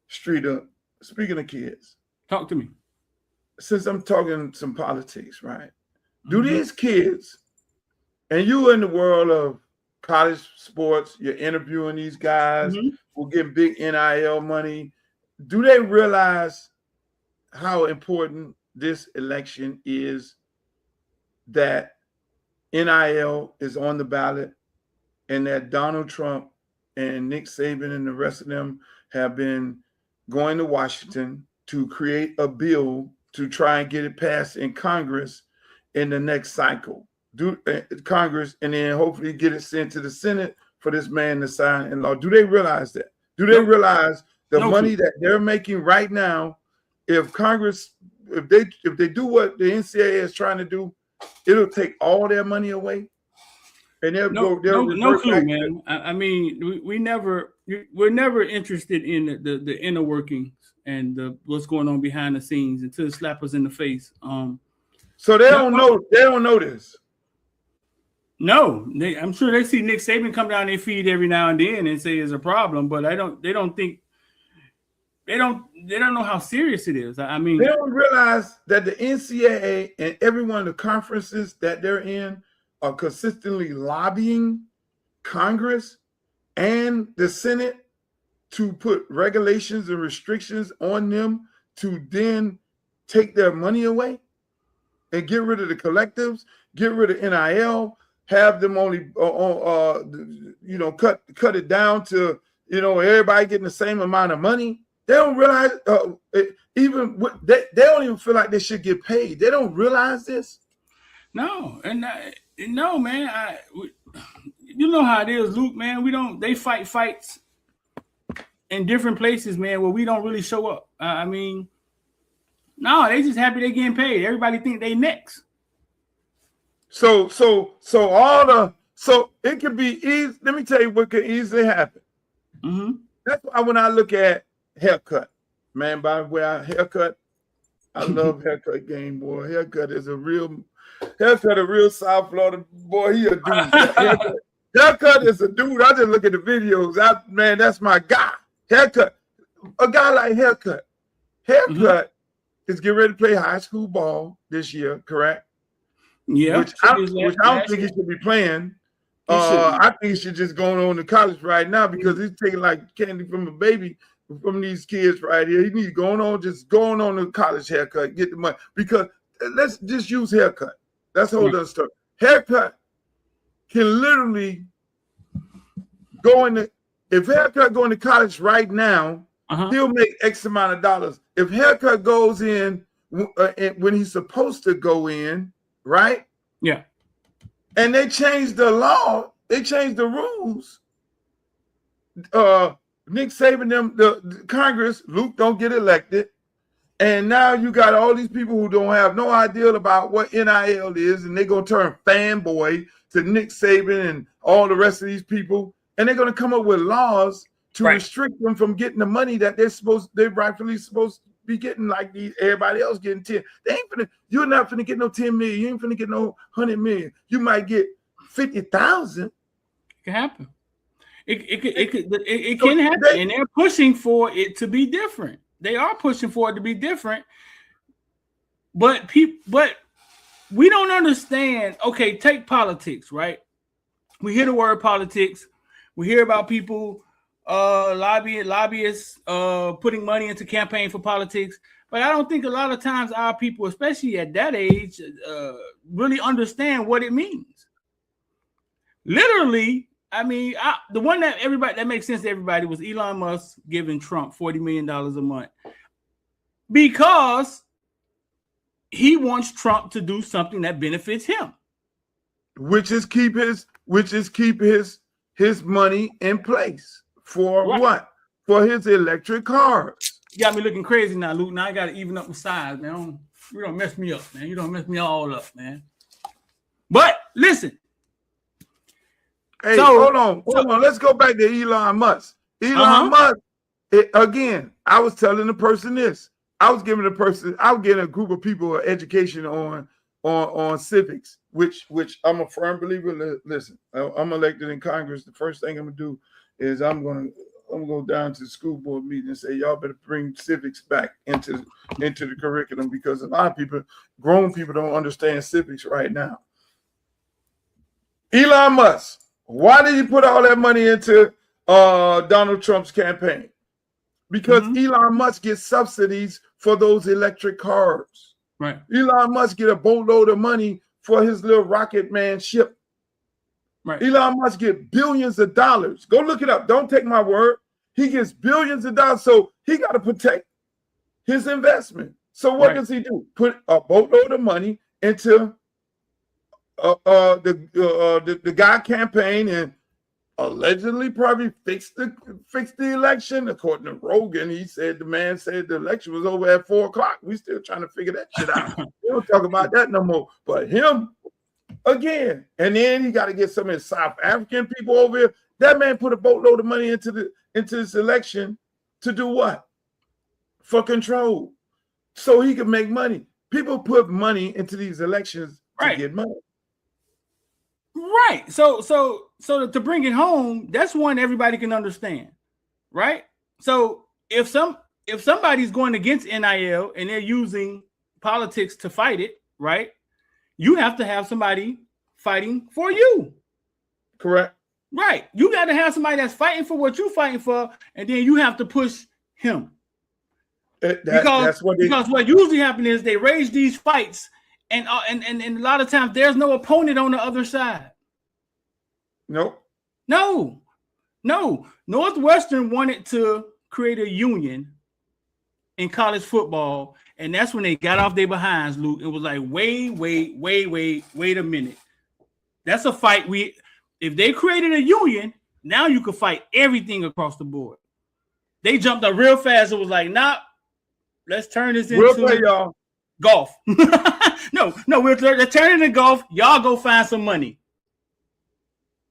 straight up. Speaking of kids, talk to me. Since I'm talking some politics, right? Do these kids, and you in the world of college sports, you're interviewing these guys who get big NIL money. Do they realize how important this election is, that NIL is on the ballot and that Donald Trump and Nick Saban and the rest of them have been going to Washington to create a bill to try and get it passed in Congress in the next cycle, Congress, and then hopefully get it sent to the Senate for this man to sign in law? Do they realize that? Do they realize the money that they're making right now? If Congress, if they do what the NCAA is trying to do, it'll take all their money away, and they'll no clue, man. I mean, we're never interested in the inner workings and what's going on behind the scenes until it slaps us in the face. So they don't know. They don't know this. No, I'm sure they see Nick Saban come down their feed every now and then and say it's a problem, but they don't know how serious it is. I mean, they don't realize that the NCAA and every one of the conferences that they're in are consistently lobbying Congress and the Senate to put regulations and restrictions on them to then take their money away and get rid of the collectives, get rid of NIL, have them only cut it down to everybody getting the same amount of money. They don't realize they don't even feel like they should get paid. They don't realize this. No, no, man. You know how it is, Luke, man. They fight fights in different places, man, where we don't really show up. I mean, no, they just happy they getting paid. Everybody think they next. So it could be easy. Let me tell you what could easily happen. That's why when I look at haircut, man, by the way, haircut, I love haircut game, boy. Haircut a real South Florida boy. He a dude. Haircut is a dude. I just look at the videos. Man, that's my guy. Haircut. a guy like Haircut is getting ready to play high school ball this year, correct? Yeah. Which I don't think he should be playing. I think he should just go on to college right now because he's taking like candy from a baby from these kids right here. He needs going on to college. Haircut, get the money, because let's just use Haircut. That's a whole other story. Haircut can literally go into, if Haircut going to college right now, he'll make X amount of dollars. If Haircut goes in when he's supposed to go in, right? Yeah. And they changed the law, they changed the rules. Nick Saban, the Congress, Luke don't get elected. And now you got all these people who don't have no idea about what NIL is, and they're going to turn fanboy to Nick Saban and all the rest of these people. And they're going to come up with laws to restrict them from getting the money that they're rightfully supposed to be getting, like everybody else getting 10. You're not finna get no 10 million. You ain't finna get no 100 million. You might get 50,000. It can happen. It can happen, and they're pushing for it to be different. They are pushing for it to be different, but we don't understand. Okay, take politics, right? We hear the word politics. We hear about people lobbyists putting money into campaign for politics, but I don't think a lot of times our people, especially at that age, really understand what it means. Literally, I mean, the one that makes sense to everybody was Elon Musk giving Trump $40 million a month because he wants Trump to do something that benefits him, which is keep his money in place for what? For his electric cars. You got me looking crazy now, Luke. Now I got to even up my size, man. You don't mess me up, man. You don't mess me all up, man. But listen. Hey, hold on. Let's go back to Elon Musk. Elon Musk, again, I was telling the person this. I was giving a group of people an education on civics, which I'm a firm believer. Listen, I'm elected in Congress. The first thing I'm gonna do is I'm gonna go down to the school board meeting and say, y'all better bring civics back into the curriculum, because a lot of people, grown people, don't understand civics right now. Elon Musk, why did you put all that money into Donald Trump's campaign? Because Elon Musk gets subsidies for those electric cars. Right. Elon Musk get a boatload of money for his little rocket man ship. Right. Elon Musk get billions of dollars. Go look it up. Don't take my word. He gets billions of dollars, so he got to protect his investment. So what does he do? Put a boatload of money into the guy campaign, and allegedly probably fixed the election. According to Rogan, the man said the election was over at 4:00. We still trying to figure that shit out. We don't talk about that no more. But him again, and then he got to get some of his South African people over here. That man put a boatload of money into this election to do what? For control, so he could make money. People put money into these elections to get money. Right. So to bring it home, that's one everybody can understand, right? So if somebody's going against NIL and they're using politics to fight it, right? You have to have somebody fighting for you. Correct. Right. You got to have somebody that's fighting for what you're fighting for, and then you have to push him. Because what usually happens is they raise these fights, and a lot of times there's no opponent on the other side. Nope. No. Northwestern wanted to create a union in college football, and that's when they got off their behinds, Luke. It was like, wait a minute. That's a fight. If they created a union, now you could fight everything across the board. They jumped up real fast. It was like, nah, let's turn this into golf. No, they're turning to golf. Y'all go find some money.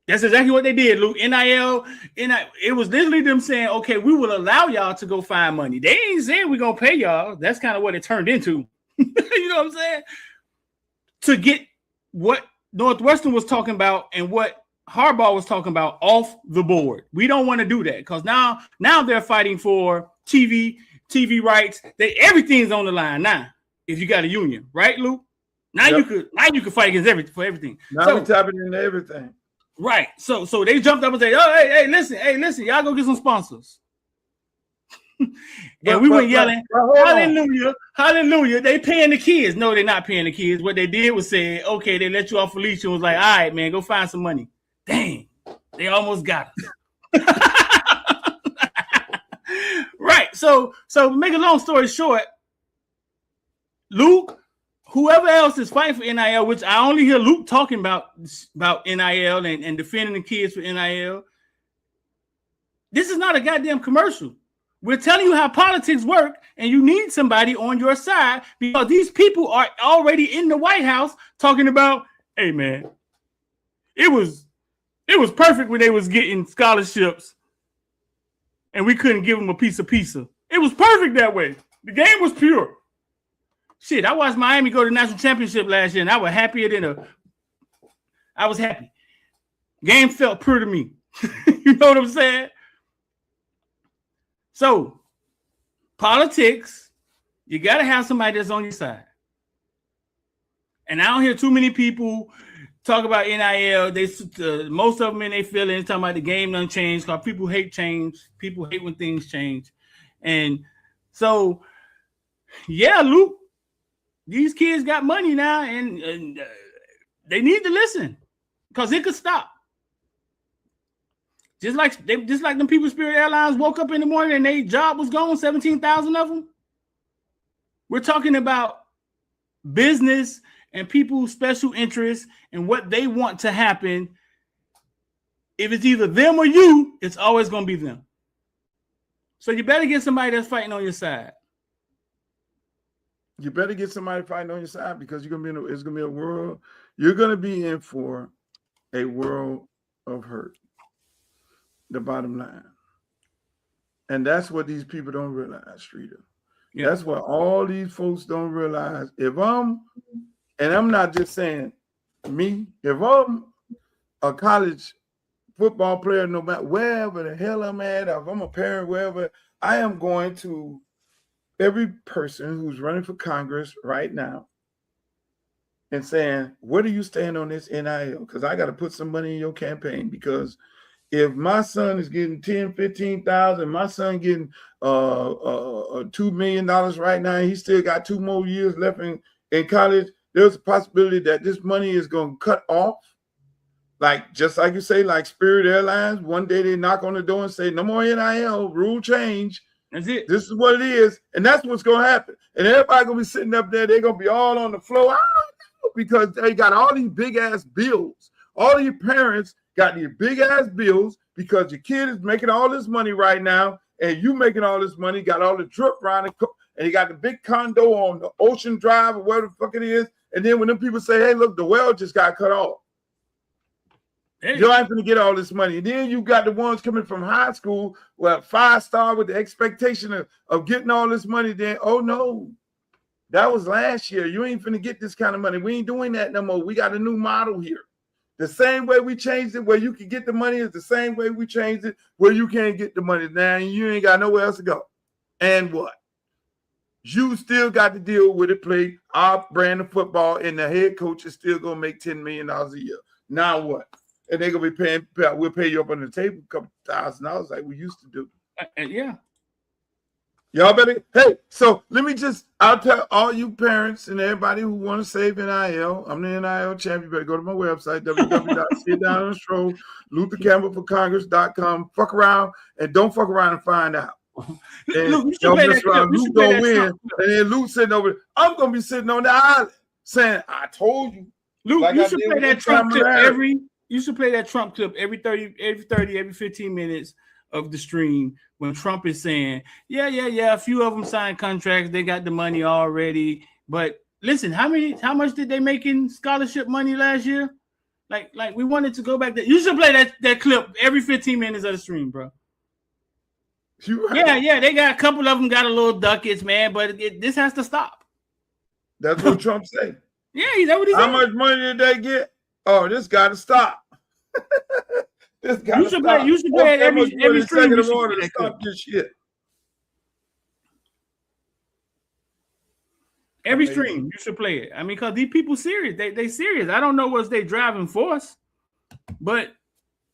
That's exactly what they did, Luke. NIL, it was literally them saying, okay, we will allow y'all to go find money. They ain't saying we're going to pay y'all. That's kind of what it turned into. You know what I'm saying? To get what Northwestern was talking about and what Harbaugh was talking about off the board. We don't want to do that because now they're fighting for TV rights. Everything's on the line now. If you got a union, right, Luke? Now you could fight against everything. Now we tapping into everything. Right. So they jumped up and said, "Oh, hey, listen, y'all go get some sponsors." And we went yelling, "Hallelujah, hallelujah!" They paying the kids. No, they're not paying the kids. What they did was say, "Okay, they let you off a leash," and was like, "All right, man, go find some money." Dang, they almost got us. Right. So make a long story short, Luke, whoever else is fighting for NIL, which I only hear Luke talking about NIL and defending the kids for NIL. This is not a goddamn commercial. We're telling you how politics work, and you need somebody on your side because these people are already in the White House talking about, hey man, it was perfect when they was getting scholarships and we couldn't give them a piece of pizza. It was perfect that way. The game was pure. Shit, I watched Miami go to the national championship last year, and I was happier than I was happy. Game felt pure to me. You know what I'm saying? So, politics, you got to have somebody that's on your side. And I don't hear too many people talk about NIL. Most of them in their feelings talking about the game done changed because people hate change. People hate when things change. And so, yeah, Luke, these kids got money now, and they need to listen because it could stop. Just like them people Spirit Airlines woke up in the morning and their job was gone, 17,000 of them. We're talking about business and people's special interests and what they want to happen. If it's either them or you, it's always going to be them. So you better get somebody that's fighting on your side. You better get somebody fighting on your side because it's gonna be a world. You're gonna be in for a world of hurt. The bottom line, and that's what these people don't realize, Streeter. Yeah. That's what all these folks don't realize. And I'm not just saying me. If I'm a college football player, no matter wherever the hell I'm at, if I'm a parent, wherever, I am going to. Every person who's running for Congress right now and saying, where do you stand on this NIL? Because I got to put some money in your campaign because if my son is getting 10, 15,000, my son getting $2 million right now, and he still got 2 more years left in college, there's a possibility that this money is going to cut off. Just like you say, like Spirit Airlines, one day they knock on the door and say, no more NIL, rule change. That's it. This is what it is, and that's what's going to happen. And everybody going to be sitting up there. They're going to be all on the floor because they got all these big-ass bills. All of your parents got these big-ass bills because your kid is making all this money right now, and you making all this money, got all the drip around it, and you got the big condo on the Ocean Drive or whatever the fuck it is. And then when them people say, hey, look, the well just got cut off. Hey. You ain't gonna get all this money. And then you got the ones coming from high school, 5-star with the expectation of getting all this money. Then, oh no, that was last year. You ain't finna get this kind of money. We ain't doing that no more. We got a new model here. The same way we changed it where you can get the money is the same way we changed it where you can't get the money. Now you ain't got nowhere else to go. And what? You still got to deal with it, play our brand of football, and the head coach is still gonna make $10 million a year. Now what? And they're going to be paying, we'll pay you up on the table a couple $1,000 like we used to do. Yeah. Y'all better, hey, so I'll tell all you parents and everybody who want to save NIL, I'm the NIL champ. You better go to my website, www.sitdownonstroll, LutherCampbellForCongress.com. Fuck around and don't fuck around and find out. And Luke, you should play that clip. Luke going to win. And then Luke sitting over, I'm going to be sitting on the island saying, I told you. Luke, like you should play that Trump clip You should play that Trump clip every 15 minutes of the stream when Trump is saying, yeah, a few of them signed contracts, they got the money already. But listen, how much did they make in scholarship money last year? Like we wanted to go back there. You should play that clip every 15 minutes of the stream, bro. Right. Yeah, they got a couple of them got a little ducats, man, but this has to stop. That's what Trump said. Yeah, that's what he said. How much money did they get? Oh, this got to stop. You should play it every stream. To stop this shit. Every stream, you should play it. I mean, because these people serious. They serious. I don't know what's their driving force, but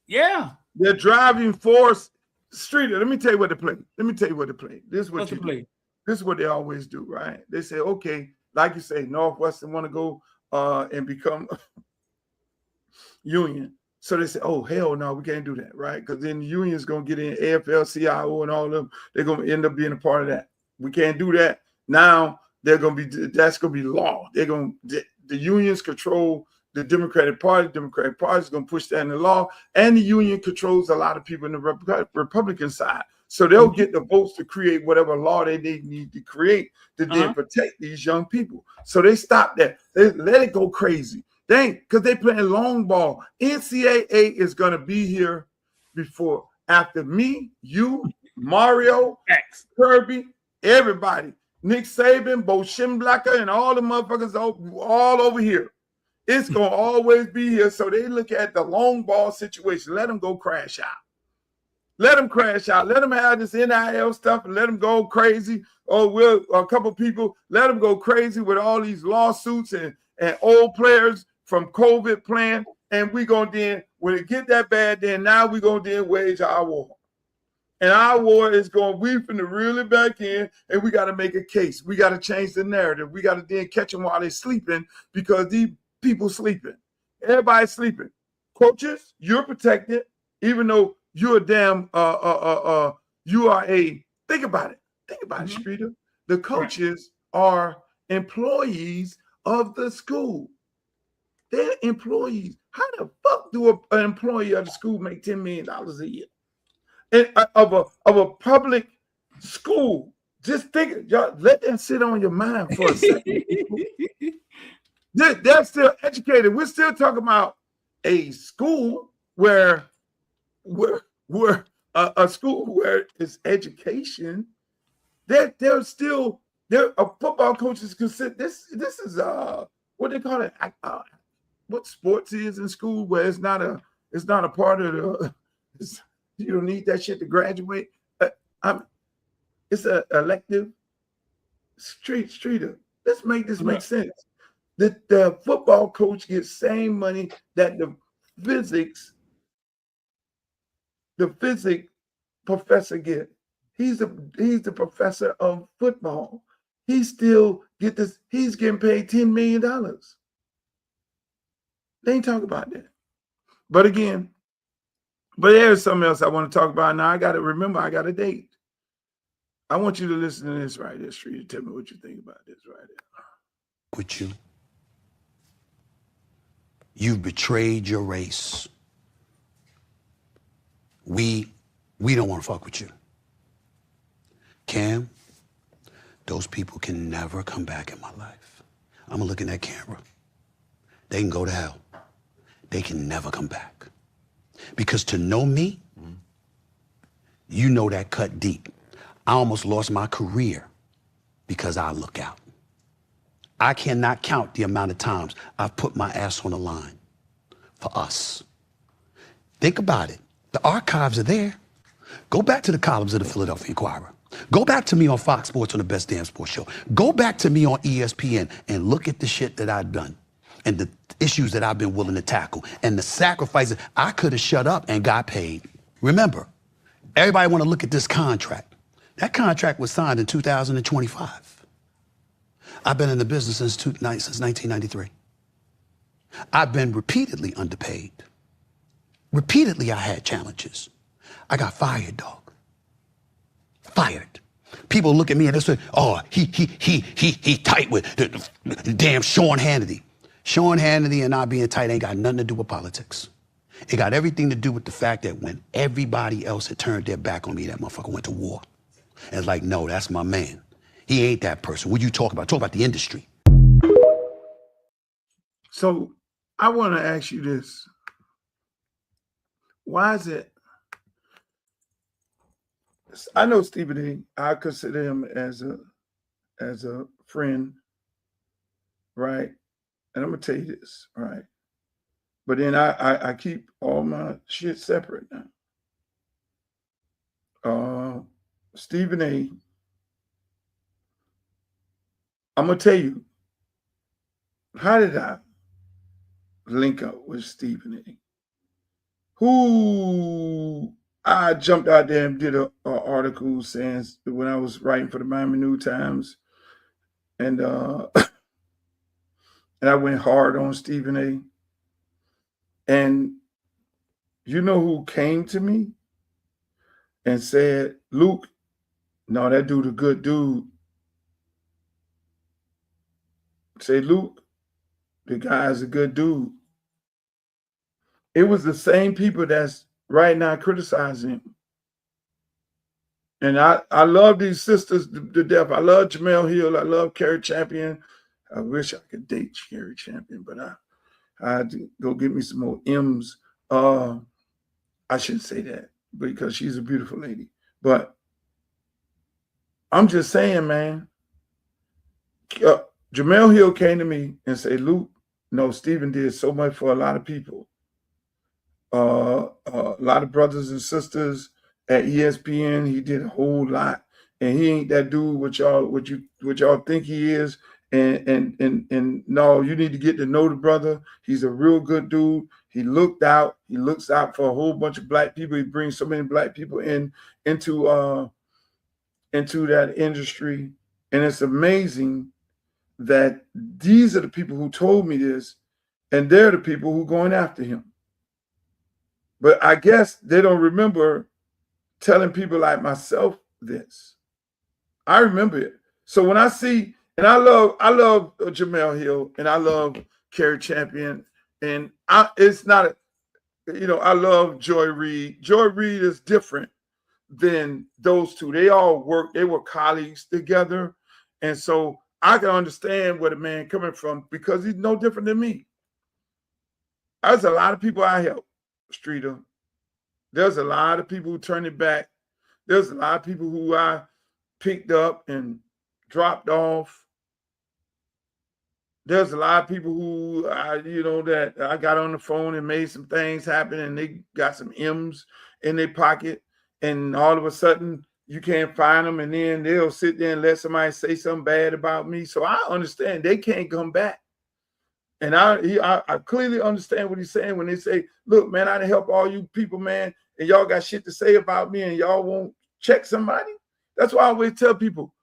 yeah. Their driving force, Streeter, let me tell you what to play. This is what you play. This is what they always do, right? They say, okay, like you say, Northwestern want to go and become union. So they say, oh, hell no, we can't do that, right? Because then the union's going to get in AFL-CIO and all of them. They're going to end up being a part of that. We can't do that. Now that's going to be law. The unions control the Democratic Party. The Democratic Party is going to push that in the law. And the union controls a lot of people in the Republican side. So they'll get the votes to create whatever law they need to create to then protect these young people. So they stop that. They let it go crazy. Because they playing long ball. NCAA is going to be here after me, you, Mario, Kirby, everybody. Nick Saban, Bo Schemblacker, and all the motherfuckers all over here. It's going to always be here. So they look at the long ball situation. Let them go crash out. Let them crash out. Let them have this NIL stuff and let them go crazy. Or a couple people, let them go crazy with all these lawsuits and old players from COVID playing. And we going to then, when it get that bad, then now we going to then wage our war. And our war is going, we finna reel it back in, and we got to make a case. We got to change the narrative. We got to then catch them while they're sleeping because these people sleeping. Everybody's sleeping. Coaches, you're protected, even though you're a damn, you are think about it. Think about it, Streeter. The coaches are employees of the school. They're employees. How the fuck do an employee of the school make $10 million a year? And of a public school, just think, y'all, let that sit on your mind for a second. They're still educated. We're still talking about a school where a school where it's education. They're football coaches consider this is what they call it. What sports is in school where it's not a part of the. You don't need that shit to graduate. It's an elective. Streeter. Let's make this make sense. The football coach gets same money that the physics professor get. He's the professor of football. He still get this. He's getting paid $10 million. They ain't talking about that. But again. But there's something else I want to talk about now. I got a date. I want you to listen to this right here, Street. Tell me what you think about this right here. With you. You've betrayed your race. We don't want to fuck with you. Cam, those people can never come back in my life. I'm gonna look in that camera. They can go to hell. They can never come back. Because to know me, you know that cut deep. I almost lost my career because I look out. I cannot count the amount of times I've put my ass on the line for us. Think about it. The archives are there. Go back to the columns of the Philadelphia Inquirer. Go back to me on Fox Sports on the Best Damn Sports Show. Go back to me on ESPN and look at the shit that I've done and the issues that I've been willing to tackle and the sacrifices. I could have shut up and got paid. Remember, everybody want to look at this contract. That contract was signed in 2025. I've been in the business since 1993. I've been repeatedly underpaid. Repeatedly, I had challenges. I got fired, dog. Fired. People look at me and they say, "Oh, he tight with the damn Sean Hannity." Sean Hannity and I being tight ain't got nothing to do with politics. It got everything to do with the fact that when everybody else had turned their back on me, that motherfucker went to war. And it's like, no, that's my man. He ain't that person. What you talk about? Talk about the industry. So I want to ask you this. Why is it? I know Stephen A. I consider him as a friend, right? And I'm gonna tell you this, right? But then I keep all my shit separate now. Stephen A. I'm gonna tell you, how did I link up with Stephen A? Who I jumped out there and did an article saying when I was writing for the Miami New Times, and and I went hard on Stephen A. And you know who came to me and said, Luke, no, that dude a good dude. Say, Luke, the guy's a good dude. It was the same people that's right now criticizing him. And I love these sisters to death. I love Jamel Hill. I love Carrie Champion. I wish I could date Carrie Champion, but I had to go get me some more M's. I shouldn't say that because she's a beautiful lady. But I'm just saying, man, Jamel Hill came to me and said, Luke, no, Stephen did so much for a lot of people. A lot of brothers and sisters at ESPN. He did a whole lot. And he ain't that dude what y'all think he is. And no, you need to get to know the brother. He's a real good dude. He looks out for a whole bunch of black people. He brings so many black people into that industry. And it's amazing that these are the people who told me this, and they're the people who are going after him. But I guess they don't remember telling people like myself this. I remember it. So when I see, and I love Jamel Hill, and I love Carrie Champion, and it's not, I love Joy Reid. Joy Reid is different than those two. They were colleagues together. And so I can understand where the man coming from because he's no different than me. There's a lot of people I help, Streeter. There's a lot of people who turned it back. There's a lot of people who I picked up and dropped off. There's a lot of people who that I got on the phone and made some things happen, and they got some M's in their pocket, and all of a sudden you can't find them, and then they'll sit there and let somebody say something bad about me. So I understand they can't come back. And I clearly understand what he's saying when they say, look, man, I done help all you people, man, and y'all got shit to say about me and y'all won't check somebody. That's why I always tell people,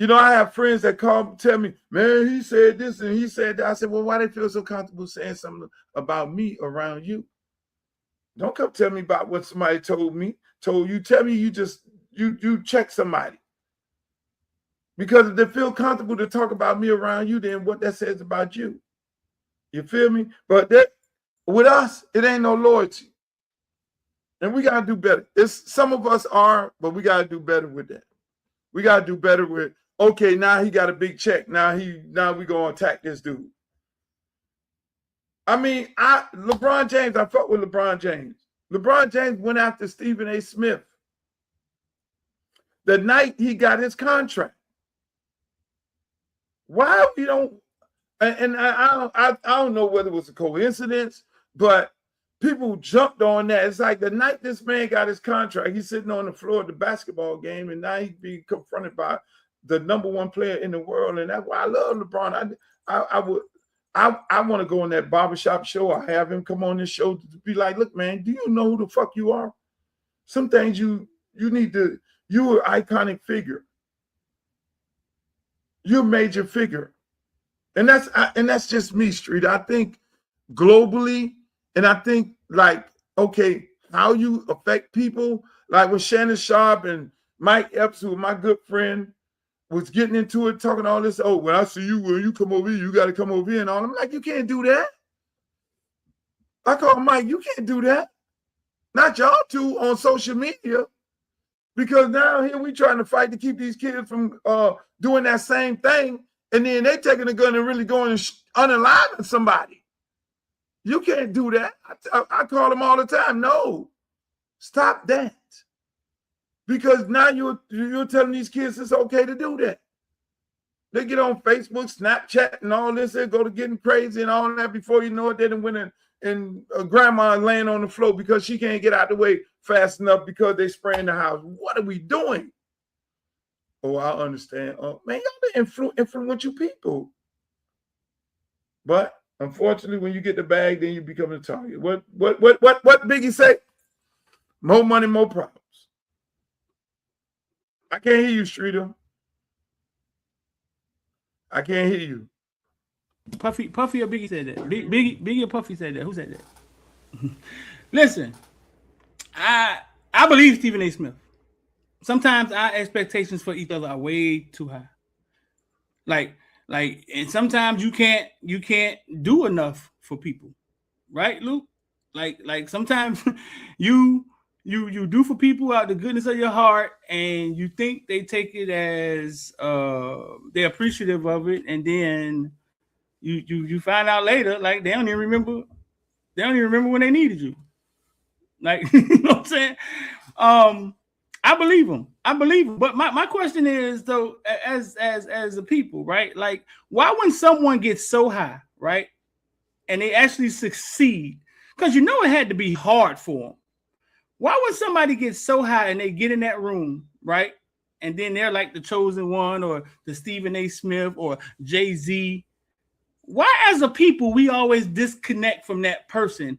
I have friends that tell me, man, he said this and he said that. I said, well, why they feel so comfortable saying something about me around you? Don't come tell me about what somebody told you. Tell me you check somebody. Because if they feel comfortable to talk about me around you, then what that says about you. You feel me? But with us, it ain't no loyalty. And we got to do better. Some of us are, but we got to do better with that. We got to do better with, okay, now he got a big check. Now we going to attack this dude. I mean, LeBron James, I fuck with LeBron James. LeBron James went after Stephen A. Smith the night he got his contract. Why you don't? And I don't know whether it was a coincidence, but people jumped on that. It's like the night this man got his contract, he's sitting on the floor of the basketball game, and now he's being confronted by the #1 player in the world. And that's why I love LeBron. I want to go on that barbershop show. I have him come on this show to be like, look, man, do you know who the fuck you are? Some things you need to, you're an iconic figure. You're a major figure. And that's just me, Street. I think globally, and I think like, okay, how you affect people, like when Shannon Sharp and Mike Epps, who are my good friend, was getting into it, talking all this, oh, when I see you, when you come over here, you got to come over here and all. I'm like, you can't do that. I call Mike, you can't do that. Not y'all two on social media. Because now here we trying to fight to keep these kids from doing that same thing. And then they taking a gun and really going and unaliving somebody. You can't do that. I call them all the time. No, stop that. Because now you're telling these kids it's okay to do that. They get on Facebook, Snapchat, and all this. They go to getting crazy and all that. Before you know it, they done went in, and grandma laying on the floor because she can't get out the way fast enough because they spraying the house. What are we doing? Oh, I understand. Man, y'all the influential people. But unfortunately, when you get the bag, then you become the target. What Biggie say? More money, more problems. I can't hear you, Streeter. I can't hear you. Puffy or Biggie said that. Biggie or Puffy said that. Who said that? Listen, I believe Stephen A. Smith. Sometimes our expectations for each other are way too high. Like, and sometimes you can't do enough for people, right, Luke? Like sometimes you do for people out the goodness of your heart, and you think they take it as they're appreciative of it, and then you find out later like they don't even remember when they needed you. Like, you know what I'm saying? I believe him. But my question is, though, as a people, right? Like, why when someone gets so high, right, and they actually succeed, because you know it had to be hard for them. Why when somebody gets so high and they get in that room, right, and then they're like the chosen one or the Stephen A. Smith or Jay-Z, why as a people we always disconnect from that person?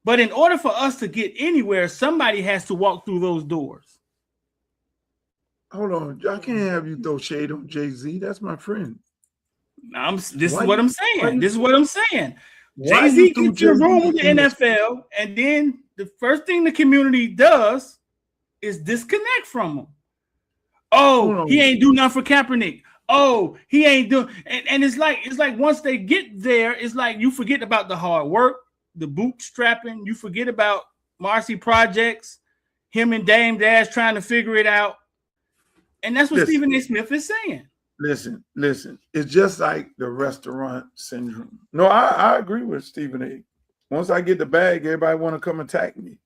But in order for us to get anywhere, somebody has to walk through those doors. Hold on. I can't have you throw shade on Jay-Z. That's my friend. This is what I'm saying. Why Jay-Z gets in the room with the NFL, and then the first thing the community does is disconnect from him. Oh, he ain't do nothing for Kaepernick. Oh, he ain't doing, and it's like once they get there, it's like you forget about the hard work, the bootstrapping. You forget about Marcy Projects, him and Dame Dash trying to figure it out. And that's what Stephen A. Smith is saying. Listen. It's just like the restaurant syndrome. No, I agree with Stephen A. Once I get the bag, everybody want to come attack me.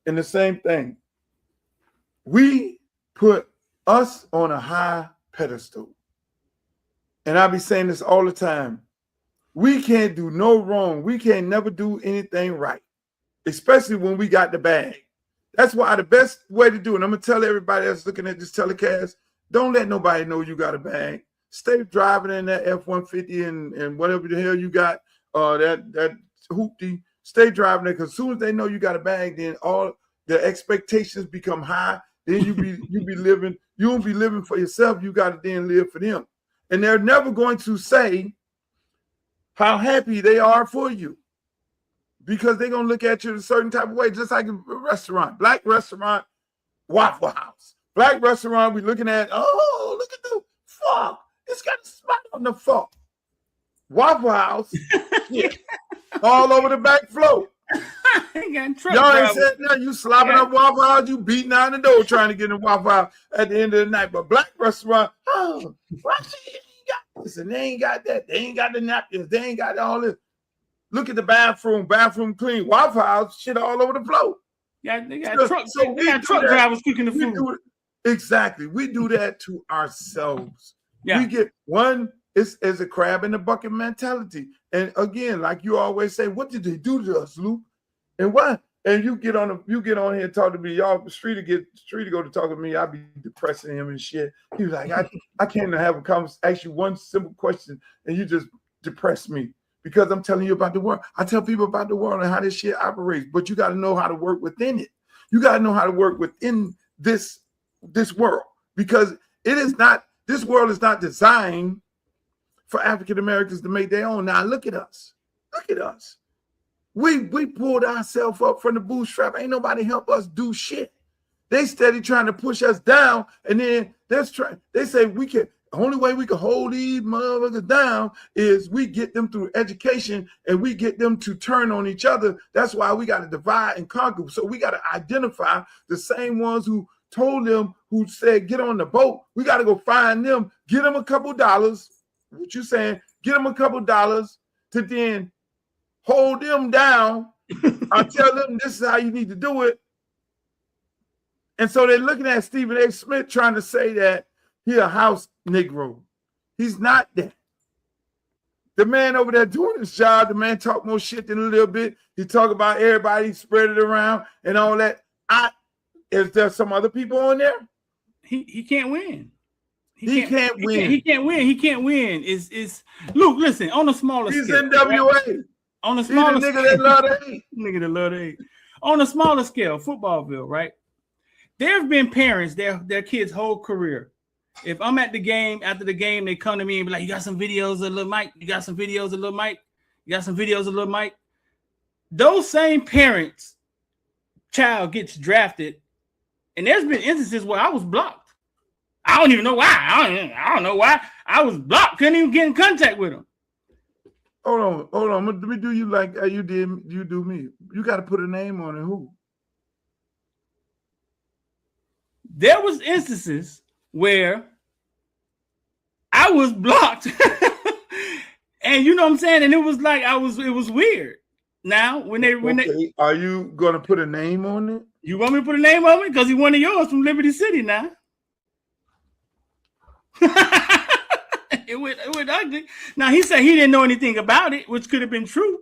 And the same thing. We put us on a high pedestal. And I be saying this all the time. We can't do no wrong. We can't never do anything right, especially when we got the bag. That's why the best way to do it, I'm going to tell everybody that's looking at this telecast, don't let nobody know you got a bag. Stay driving in that F-150 and whatever the hell you got, that hoopty. Stay driving there, because as soon as they know you got a bag, then all the expectations become high. Then you won't be living for yourself. You got to then live for them. And they're never going to say how happy they are for you, because they're going to look at you in a certain type of way, just like a restaurant. Black restaurant, Waffle House. Black restaurant, we're looking at, oh, look at the fuck. It's got a spot on the fuck. Waffle House, yeah, all over the back floor. Y'all ain't said nothing. You slopping up Waffle House, you beating down the door trying to get in Waffle House at the end of the night. But black restaurant, oh, why she ain't got this? And they ain't got that. They ain't got the napkins. They ain't got all this. Look at the bathroom clean. Waffle House, shit all over the floor. Yeah, they got truck drivers cooking the food. Exactly. We do that to ourselves. Yeah. We get one, it's a crab in the bucket mentality. And again, like you always say, what did they do to us, Luke? And what? And you get on here and talk to me. Y'all, Street to go to talk to me. I be depressing him and shit. He was like, I can't have a conversation, ask you one simple question, and you just depress me. Because I'm telling you about the world. I tell people about the world and how this shit operates, but you got to know how to work within it. You got to know how to work within this world, because this world is not designed for African Americans to make their own. Now look at us. We pulled ourselves up from the bootstrap. Ain't nobody help us do shit. They steady trying to push us down, and then they say we can. The only way we can hold these motherfuckers down is we get them through education, and we get them to turn on each other. That's why we got to divide and conquer. So we got to identify the same ones who told them, who said, get on the boat. We got to go find them, get them a couple dollars. What you saying? Get them a couple dollars to then hold them down. I tell them this is how you need to do it. And so they're looking at Stephen A. Smith trying to say that he a house Negro. He's not that. The man over there doing his job, the man talk more shit than a little bit. He talk about everybody, spread it around and all that. Is there some other people on there? He can't win. He can't win. He can't win. He can't win. Is Luke? Listen, on a smaller He's scale. NWA. Right? On a He's the smaller nigga scale, that love to hate. nigga that love to hate. On a smaller scale, Footballville, right? There have been parents, their kids' whole career. If I'm at the game, after the game, they come to me and be like, "You got some videos of Lil Mike? You got some videos of Lil Mike? You got some videos of Lil Mike?" Those same parents' child gets drafted, and there's been instances where I was blocked. I don't even know why. I don't know why. I was blocked. Couldn't even get in contact with them. Hold on. Let me do you like you do me. You got to put a name on it. Who? There was instances where I was blocked, and you know what I'm saying, and it was like it was weird. Now when are you gonna put a name on it? You want me to put a name on it because he one of yours from Liberty City now. It went ugly. Now he said he didn't know anything about it, which could have been true.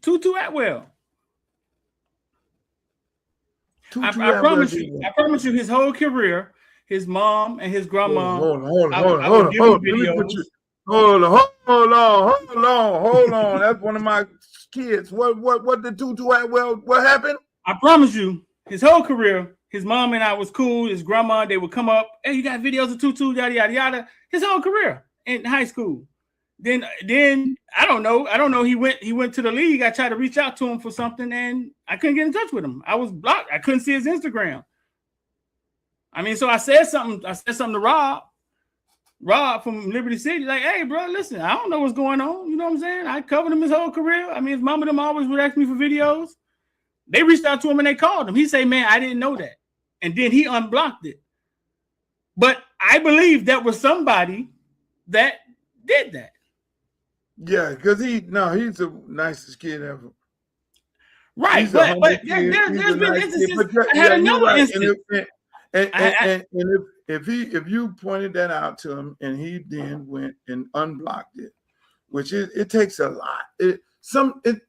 Tutu Atwell. I promise you, his whole career, his mom and his grandma. Hold on. That's one of my kids. What did Tutu Atwell? What happened? I promise you, his whole career, his mom and I was cool. His grandma, they would come up. Hey, you got videos of Tutu, yada yada yada. His whole career in high school. Then I don't know. He went to the league. I tried to reach out to him for something, and I couldn't get in touch with him. I was blocked. I couldn't see his Instagram. I mean, so I said something to Rob from Liberty City, like, "Hey, bro, listen, I don't know what's going on. You know what I'm saying? I covered him his whole career. I mean, his mom and them always would ask me for videos. They reached out to him and they called him. He said, man, I didn't know that. And then he unblocked it. But I believe that was somebody that did that. Yeah, because he's the nicest kid ever. Right, but there's been instances. I had another instance. And if you pointed that out to him and he then went and unblocked it, which it takes a lot. It's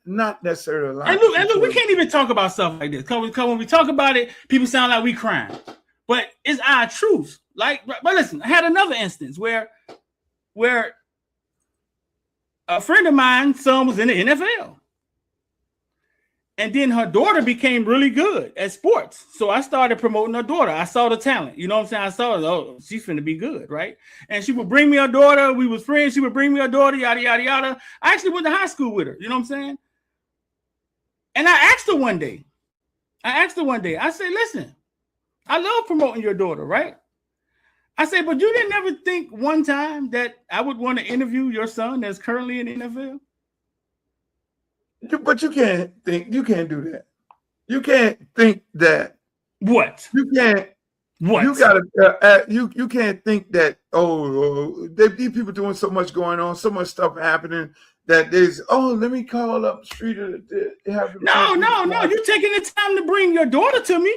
not necessarily a lot. And look, we can't even talk about stuff like this because when we talk about it, people sound like we crying. But it's our truth. Like, but listen, I had another instance where a friend of mine's son was in the NFL. And then her daughter became really good at sports. So I started promoting her daughter. I saw the talent. You know what I'm saying? I saw, oh, she's finna be good, right? And she would bring me her daughter. We was friends. She would bring me her daughter, yada, yada, yada. I actually went to high school with her. You know what I'm saying? And I asked her one day. I said, listen, I love promoting your daughter, right? I said, but you didn't ever think one time that I would want to interview your son that's currently in the NFL? But you can't do that. You can't think that. What? You can't. What? You gotta. You can't think that. These people doing so much going on, so much stuff happening that there's. Oh, let me call up Street. No. You taking the time to bring your daughter to me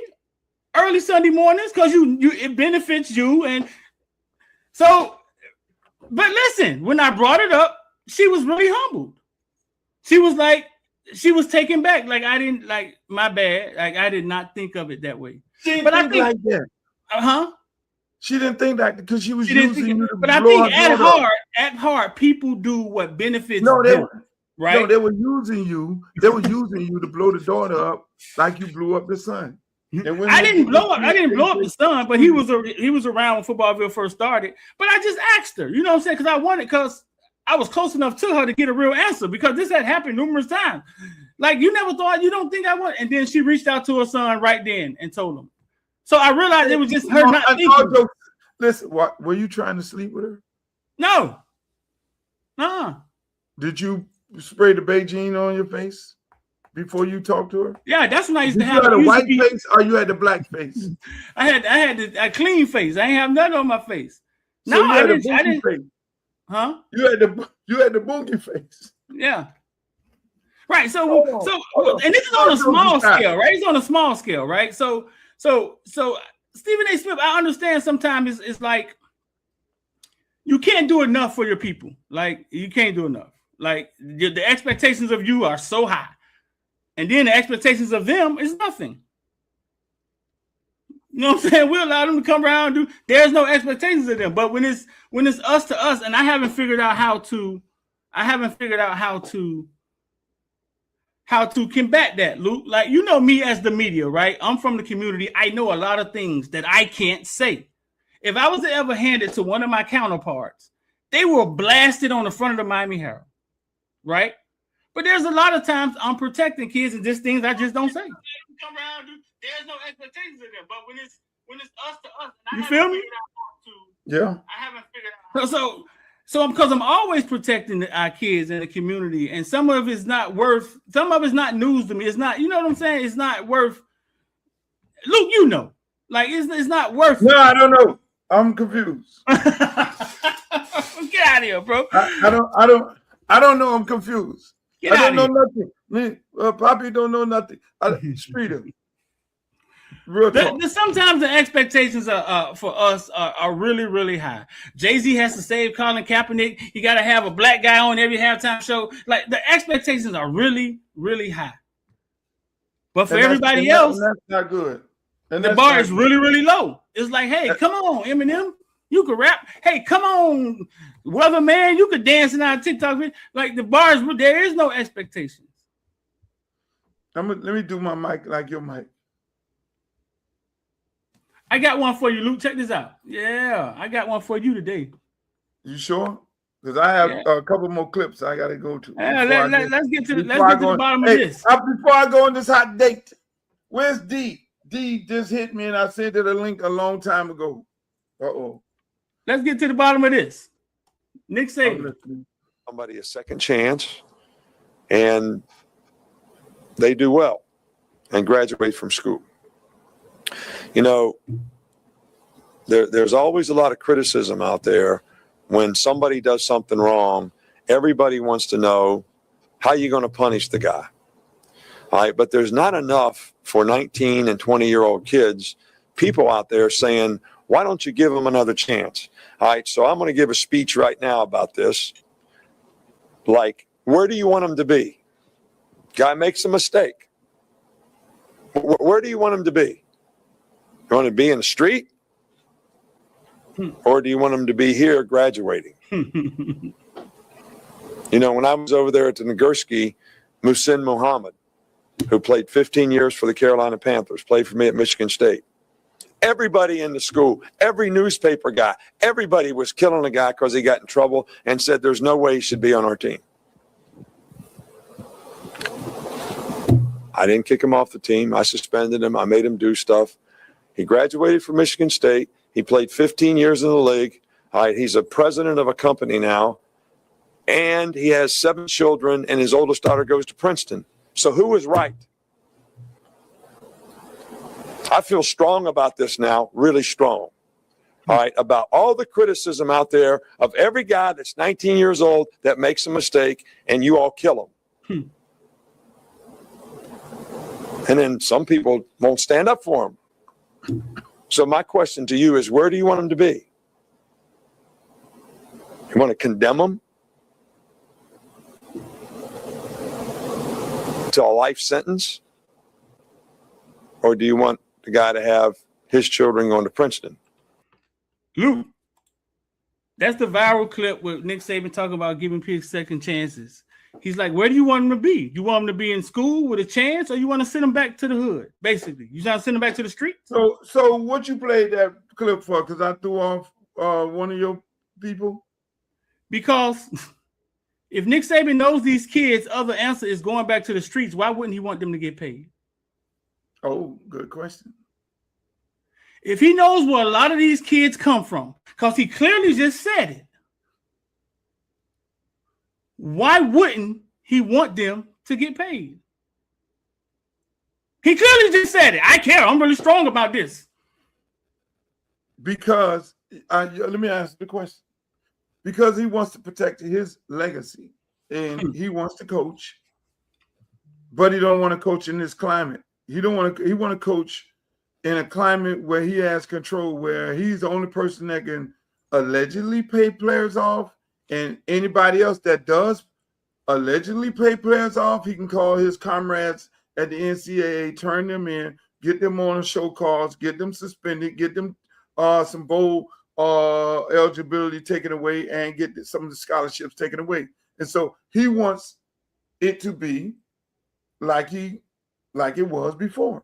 early Sunday mornings because it benefits you, and so. But listen, when I brought it up, she was really humbled. She was taken back. Like, I didn't, like, my bad. Like, I did not think of it that way. But I think like that. She didn't think that because she was using you to But I think at heart, people do what benefits them. Right? No, they were using you. They were using you to blow the daughter up like you blew up the son. I didn't blow up the son, but he was around when Footballville first started. But I just asked her, you know what I'm saying? Because I was close enough to her to get a real answer because this had happened numerous times. Like, you don't think I want, and then she reached out to her son right then and told him. So I realized it was just her not thinking. Listen, what were you trying to sleep with her? No. Did you spray the Beijing on your face before you talked to her? Yeah, that's when I used to have. You had a white face or you had the black face? I had a clean face. I ain't have nothing on my face. So no, I didn't. Face. Huh? You had the boogie face. Yeah. Right. So and this is on a small scale, right? It's on a small scale, right? So Stephen A. Smith, I understand sometimes it's like you can't do enough for your people. Like, you can't do enough. Like, the expectations of you are so high. And then the expectations of them is nothing. You know what I'm saying? We'll allow them to come around and do. There's no expectations of them. But when it's us to us, and I haven't figured out how to combat that, Luke. Like, you know me as the media, right? I'm from the community. I know a lot of things that I can't say. If I was to ever hand it to one of my counterparts, they were blasted on the front of the Miami Herald, right? But there's a lot of times I'm protecting kids and just things I just don't say. Come around, there's no expectations of them. But when it's us to us, you feel me? Yeah. I haven't figured out. So because I'm always protecting our kids and the community, and some of it's not news to me. It's not, you know what I'm saying? It's not worth. Luke, you know, like it's not worth. No, I don't know. I'm confused. Get out of here, bro. I don't know. I'm confused. Get I out don't of know nothing. Me, Poppy don't know nothing. Street him. Real talk. Sometimes the expectations for us are really, really high. Jay-Z has to save Colin Kaepernick. You got to have a black guy on every halftime show. Like, the expectations are really, really high. But for everybody else, that's not good. And the bar is really, really low. It's like, hey, come on, Eminem, you could rap. Hey, come on, Weatherman, you could dance in our TikTok. Like, the bar is, there is no expectations. Let me do my mic like your mic. I got one for you, Luke. Check this out. Yeah, I got one for you today. You sure? Because I have a couple more clips I got to go to. Let's get to the bottom of this. Before I go on this hot date, where's D? D just hit me and I sent it a link a long time ago. Uh-oh. Let's get to the bottom of this. Nick Saban. Somebody a second chance, and they do well and graduate from school. You know, there's always a lot of criticism out there when somebody does something wrong. Everybody wants to know how you're going to punish the guy. All right, but there's not enough for 19 and 20-year-old kids, people out there saying, why don't you give them another chance? All right, so I'm going to give a speech right now about this. Like, where do you want him to be? Guy makes a mistake. Where do you want him to be? You want him to be in the street? Or do you want him to be here graduating? You know, when I was over there at the Nagurski, Muhsin Muhammad, who played 15 years for the Carolina Panthers, played for me at Michigan State. Everybody in the school, every newspaper guy, everybody was killing the guy because he got in trouble and said there's no way he should be on our team. I didn't kick him off the team. I suspended him. I made him do stuff. He graduated from Michigan State. He played 15 years in the league. All right, he's a president of a company now. And he has 7 children, and his oldest daughter goes to Princeton. So who was right? I feel strong about this now, really strong. All right, about all the criticism out there of every guy that's 19 years old that makes a mistake, and you all kill him. And then some people won't stand up for him. So my question to you is, where do you want him to be? You want to condemn him to a life sentence? Or do you want the guy to have his children going to Princeton? Luke, that's the viral clip with Nick Saban talking about giving people second chances. He's like, where do you want him to be? You want him to be in school with a chance, or you want to send him back to the hood? Basically, you trying to send him back to the street? So what you played that clip for? Because I threw off one of your people? Because if Nick Saban knows these kids' other answer is going back to the streets, why wouldn't he want them to get paid? Oh, good question. If he knows where a lot of these kids come from, because he clearly just said it, why wouldn't he want them to get paid? He clearly just said it. I care. I'm really strong about this. Because, let me ask the question. Because he wants to protect his legacy, and he wants to coach, but he don't want to coach in this climate. He want to coach in a climate where he has control, where he's the only person that can allegedly pay players off, and anybody else that does allegedly pay players off, he can call his comrades at the NCAA, turn them in, get them on a show cause, get them suspended, get them some bowl eligibility taken away, and get some of the scholarships taken away. And so he wants it to be like it was before.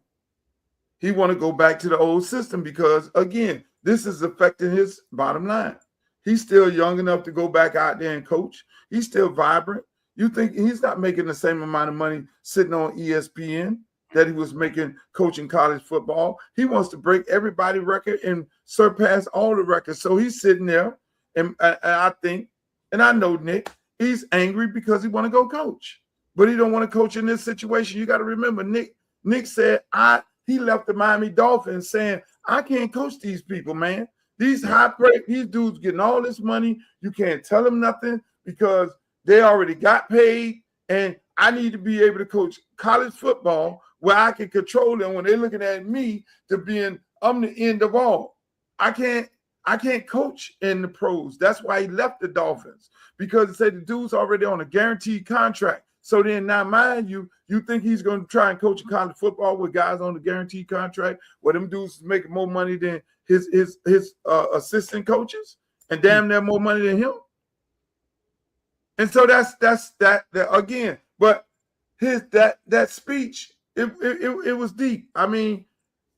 He want to go back to the old system because, again, this is affecting his bottom line. He's still young enough to go back out there and coach. He's still vibrant. You think he's not making the same amount of money sitting on ESPN that he was making coaching college football? He wants to break everybody's record and surpass all the records. So he's sitting there, and I think, and I know Nick, he's angry because he want to go coach, but he don't want to coach in this situation. You got to remember, Nick said he left the Miami Dolphins saying, I can't coach these people, man. These these dudes getting all this money. You can't tell them nothing because they already got paid, and I need to be able to coach college football where I can control them when they're looking at me I'm the end of all. I can't coach in the pros. That's why he left the Dolphins, because he said the dude's already on a guaranteed contract. So then now, mind you, you think he's going to try and coach college football with guys on the guaranteed contract where them dudes making more money than his assistant coaches and damn near more money than him? And so that's that again. But that speech, it was deep. I mean,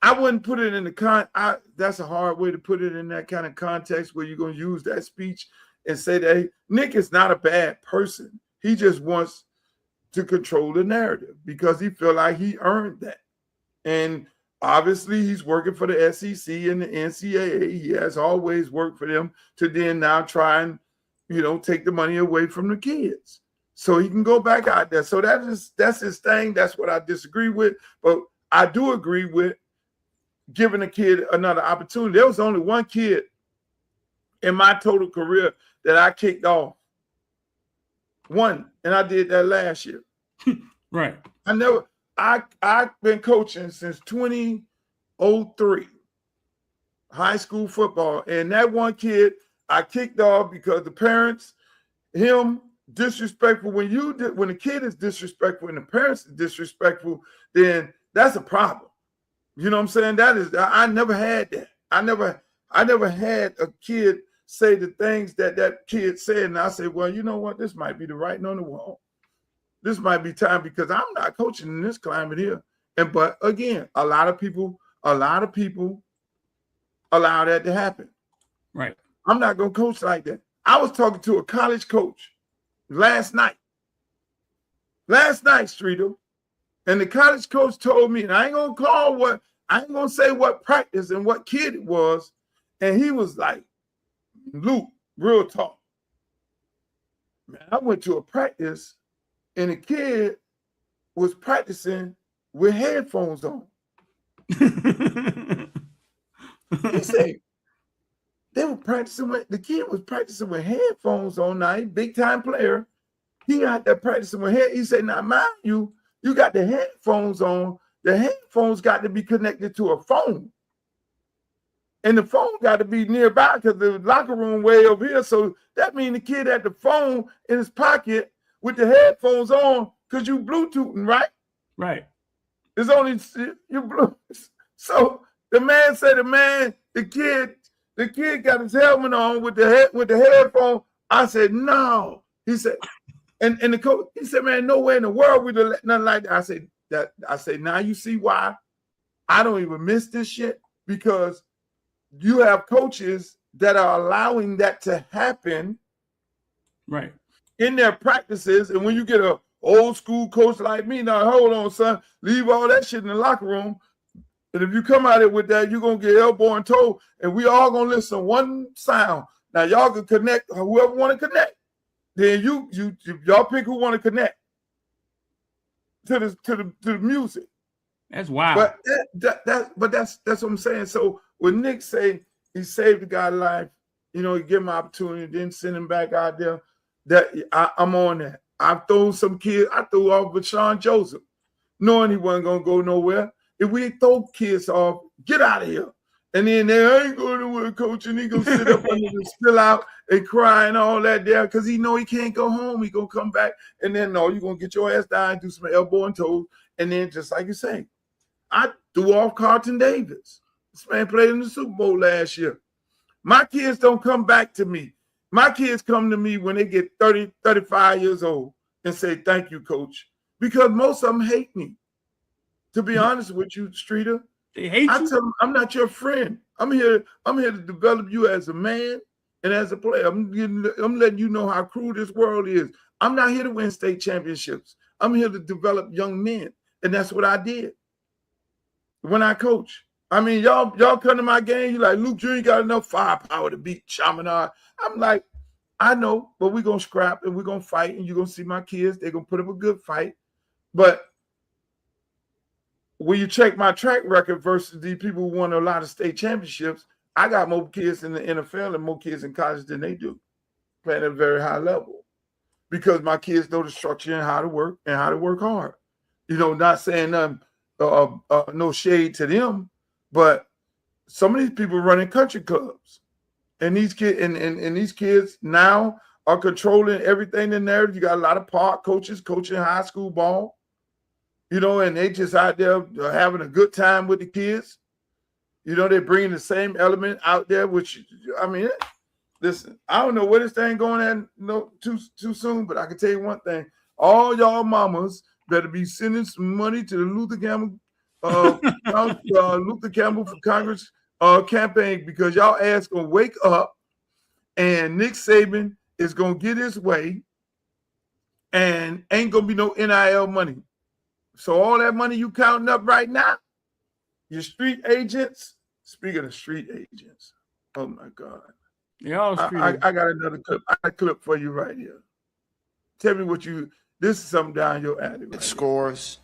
I wouldn't put it in the that's a hard way to put it in that kind of context where you're going to use that speech and say that Nick is not a bad person. He just wants to control the narrative because he feel like he earned that. And obviously he's working for the SEC and the NCAA. He has always worked for them to then now try and, take the money away from the kids so he can go back out there. So that's his thing. That's what I disagree with. But I do agree with giving a kid another opportunity. There was only one kid in my total career that I kicked off. One, and I did that last year. Right. I've been coaching since 2003, high school football. And that one kid I kicked off because the parents, him disrespectful. When the kid is disrespectful and the parents is disrespectful, then that's a problem. You know what I'm saying? I never had that. I never had a kid say the things that kid said, and I said, well, you know what? This might be the writing on the wall. This might be time because I'm not coaching in this climate here. But again, a lot of people allow that to happen. Right. I'm not going to coach like that. I was talking to a college coach last night, Streeter, and the college coach told me, and I ain't going to say what practice and what kid it was, and he was like, Luke, real talk. Man, I went to a practice and the kid was practicing with headphones on. He said the kid was practicing with headphones on. Now, big time player. He got that practicing with he said, now mind you got the headphones on. The headphones got to be connected to a phone. And the phone got to be nearby because the locker room way over here. So that means the kid had the phone in his pocket with the headphones on because you Bluetoothing, right? Right. It's only you Bluetooth. So the man said, the kid got his helmet on with the headphone. I said, no. He said, and the coach, he said, man, no way in the world we'd have let nothing like that. I said, now you see why I don't even miss this shit, because you have coaches that are allowing that to happen, right, in their practices. And when you get a old school coach like me, now hold on, son, leave all that shit in the locker room. And if you come out here with that, you're gonna get elbow and toe, and we all gonna listen one sound. Now y'all can connect whoever want to connect. Then y'all pick who want to connect to the music. That's wild. But that's what I'm saying. So when Nick say he saved the guy's life, he give him an opportunity, then send him back out there. I'm on that. I've thrown some kids. I threw off with Sean Joseph, knowing he wasn't gonna go nowhere. If we throw kids off, get out of here. And then they ain't going nowhere, coach, and he gonna sit up under the spill out and cry and all that there because he know he can't go home. He gonna come back, and then no, you're gonna get your ass down, do some elbow and toes, and then just like you say, I threw off Carlton Davis. This man played in the Super Bowl last year. My kids don't come back to me. My kids come to me when they get 30, 35 years old and say, thank you, coach. Because most of them hate me. To be honest with you, Streeter, They hate I you. tell them I'm not your friend. I'm here to develop you as a man and as a player. I'm letting you know how cruel this world is. I'm not here to win state championships. I'm here to develop young men. And that's what I did when I coach. I mean, y'all come to my game, you're like, Luke, you ain't got enough firepower to beat Chaminade. I'm like, I know, but we're going to scrap and we're going to fight, and you're going to see my kids. They're going to put up a good fight. But when you check my track record versus these people who won a lot of state championships, I got more kids in the NFL and more kids in college than they do, playing at a very high level, because my kids know the structure and how to work hard. You know, not saying no shade to them, but some of these people running country clubs, and these kids and these kids now are controlling everything in there. You got a lot of park coaches coaching high school ball. You know, and they just out there having a good time with the kids. You know, they're bringing the same element out there, which, I mean, listen, I don't know where this thing going at too soon, but I can tell you one thing. All y'all mamas better be sending some money to the Luther Campbell for Congress campaign, because y'all ass gonna wake up and Nick Saban is gonna get his way and ain't gonna be no NIL money. So all that money you counting up right now, your street agents, speaking of street agents, oh my God. I got another clip. I got a clip for you right here. Tell me this is something down your alley. Right scores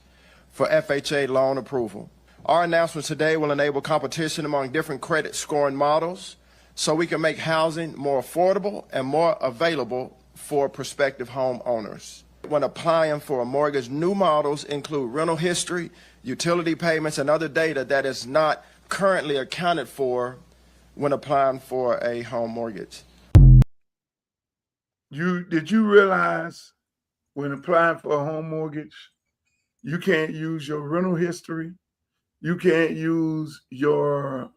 for FHA loan approval. Our announcement today will enable competition among different credit scoring models so we can make housing more affordable and more available for prospective homeowners. When applying for a mortgage, new models include rental history, utility payments, and other data that is not currently accounted for when applying for a home mortgage. Did you realize when applying for a home mortgage, you can't use your rental history, you can't use your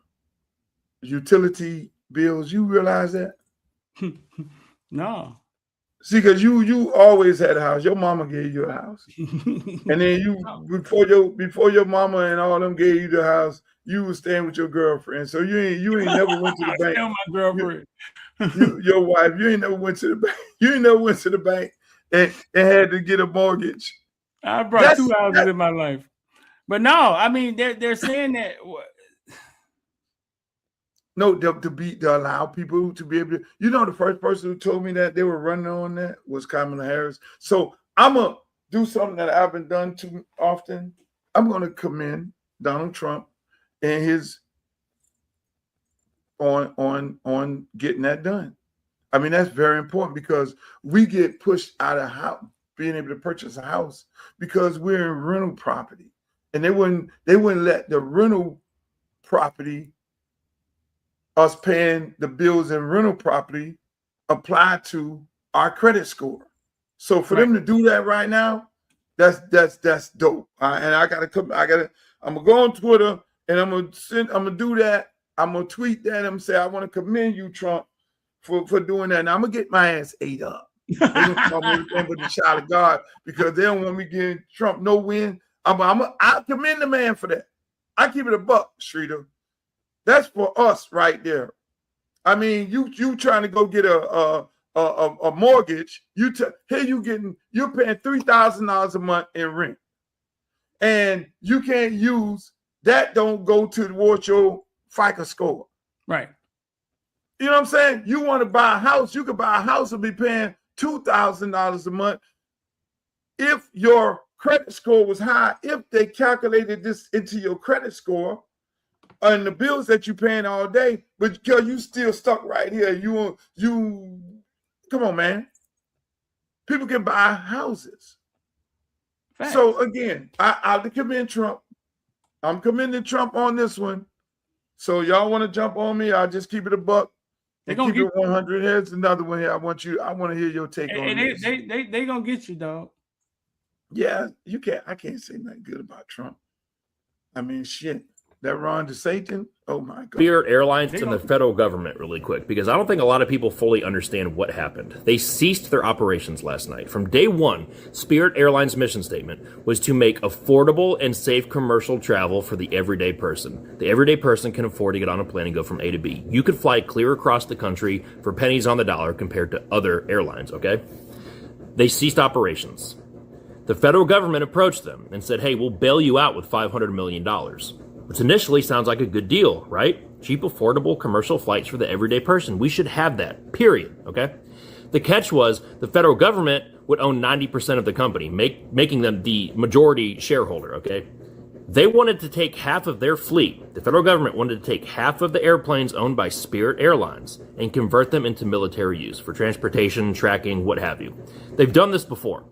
utility bills? You realize that? No. See, because you always had a house. Your mama gave you a house. And then before your mama and all them gave you the house, you was staying with your girlfriend. So you ain't never went to the bank. My girlfriend. Your wife, you ain't never went to the bank. You ain't never went to the bank and had to get a mortgage. I brought two houses in my life. But no, I mean, they're saying that. No, to allow people to be able to, the first person who told me that they were running on that was Kamala Harris. So I'm going to do something that I haven't done too often. I'm going to commend Donald Trump and his on getting that done. I mean, that's very important, because we get pushed out of house, being able to purchase a house, because we're in rental property, and they wouldn't let the rental property, us paying the bills in rental property, apply to our credit score. So for them to do that right now, that's dope. And I'm gonna go on Twitter and I'm gonna do that. I'm gonna tweet that and say, I want to commend you, Trump, for doing that. And I'm gonna get my ass ate up. They're gonna call me anything but the child of God, because they don't want me giving Trump no win. I commend the man for that. I keep it a buck, Streeter. That's for us right there. I mean, you trying to go get a mortgage. You're paying $3,000 a month in rent, and you can't use that. Don't go towards your FICO score, right? You know what I'm saying? You want to buy a house? You could buy a house and be paying $2,000 a month if your credit score was high. If they calculated this into your credit score and the bills that you're paying all day, but because you still stuck right here, you come on, man. People can buy houses. Fact. So again, I commend Trump. I'm commending Trump on this one. So y'all want to jump on me? I'll just keep it a buck and keep it 100. Here's another one here. I want to hear your take on this. They gonna get you, dog. Yeah, you can't. I can't say nothing good about Trump. I mean, shit. That Ron DeSantis. Oh my God. Spirit Airlines and the federal government really quick, because I don't think a lot of people fully understand what happened. They ceased their operations last night. From day one, Spirit Airlines' mission statement was to make affordable and safe commercial travel for the everyday person. The everyday person can afford to get on a plane and go from A to B. You could fly clear across the country for pennies on the dollar compared to other airlines, okay? They ceased operations. The federal government approached them and said, hey, we'll bail you out with $500 million. Which initially sounds like a good deal, right? Cheap, affordable commercial flights for the everyday person. We should have that, period, okay? The catch was the federal government would own 90% of the company, making them the majority shareholder, okay? They wanted to take half of their fleet. The federal government wanted to take half of the airplanes owned by Spirit Airlines and convert them into military use for transportation, tracking, what have you. They've done this before.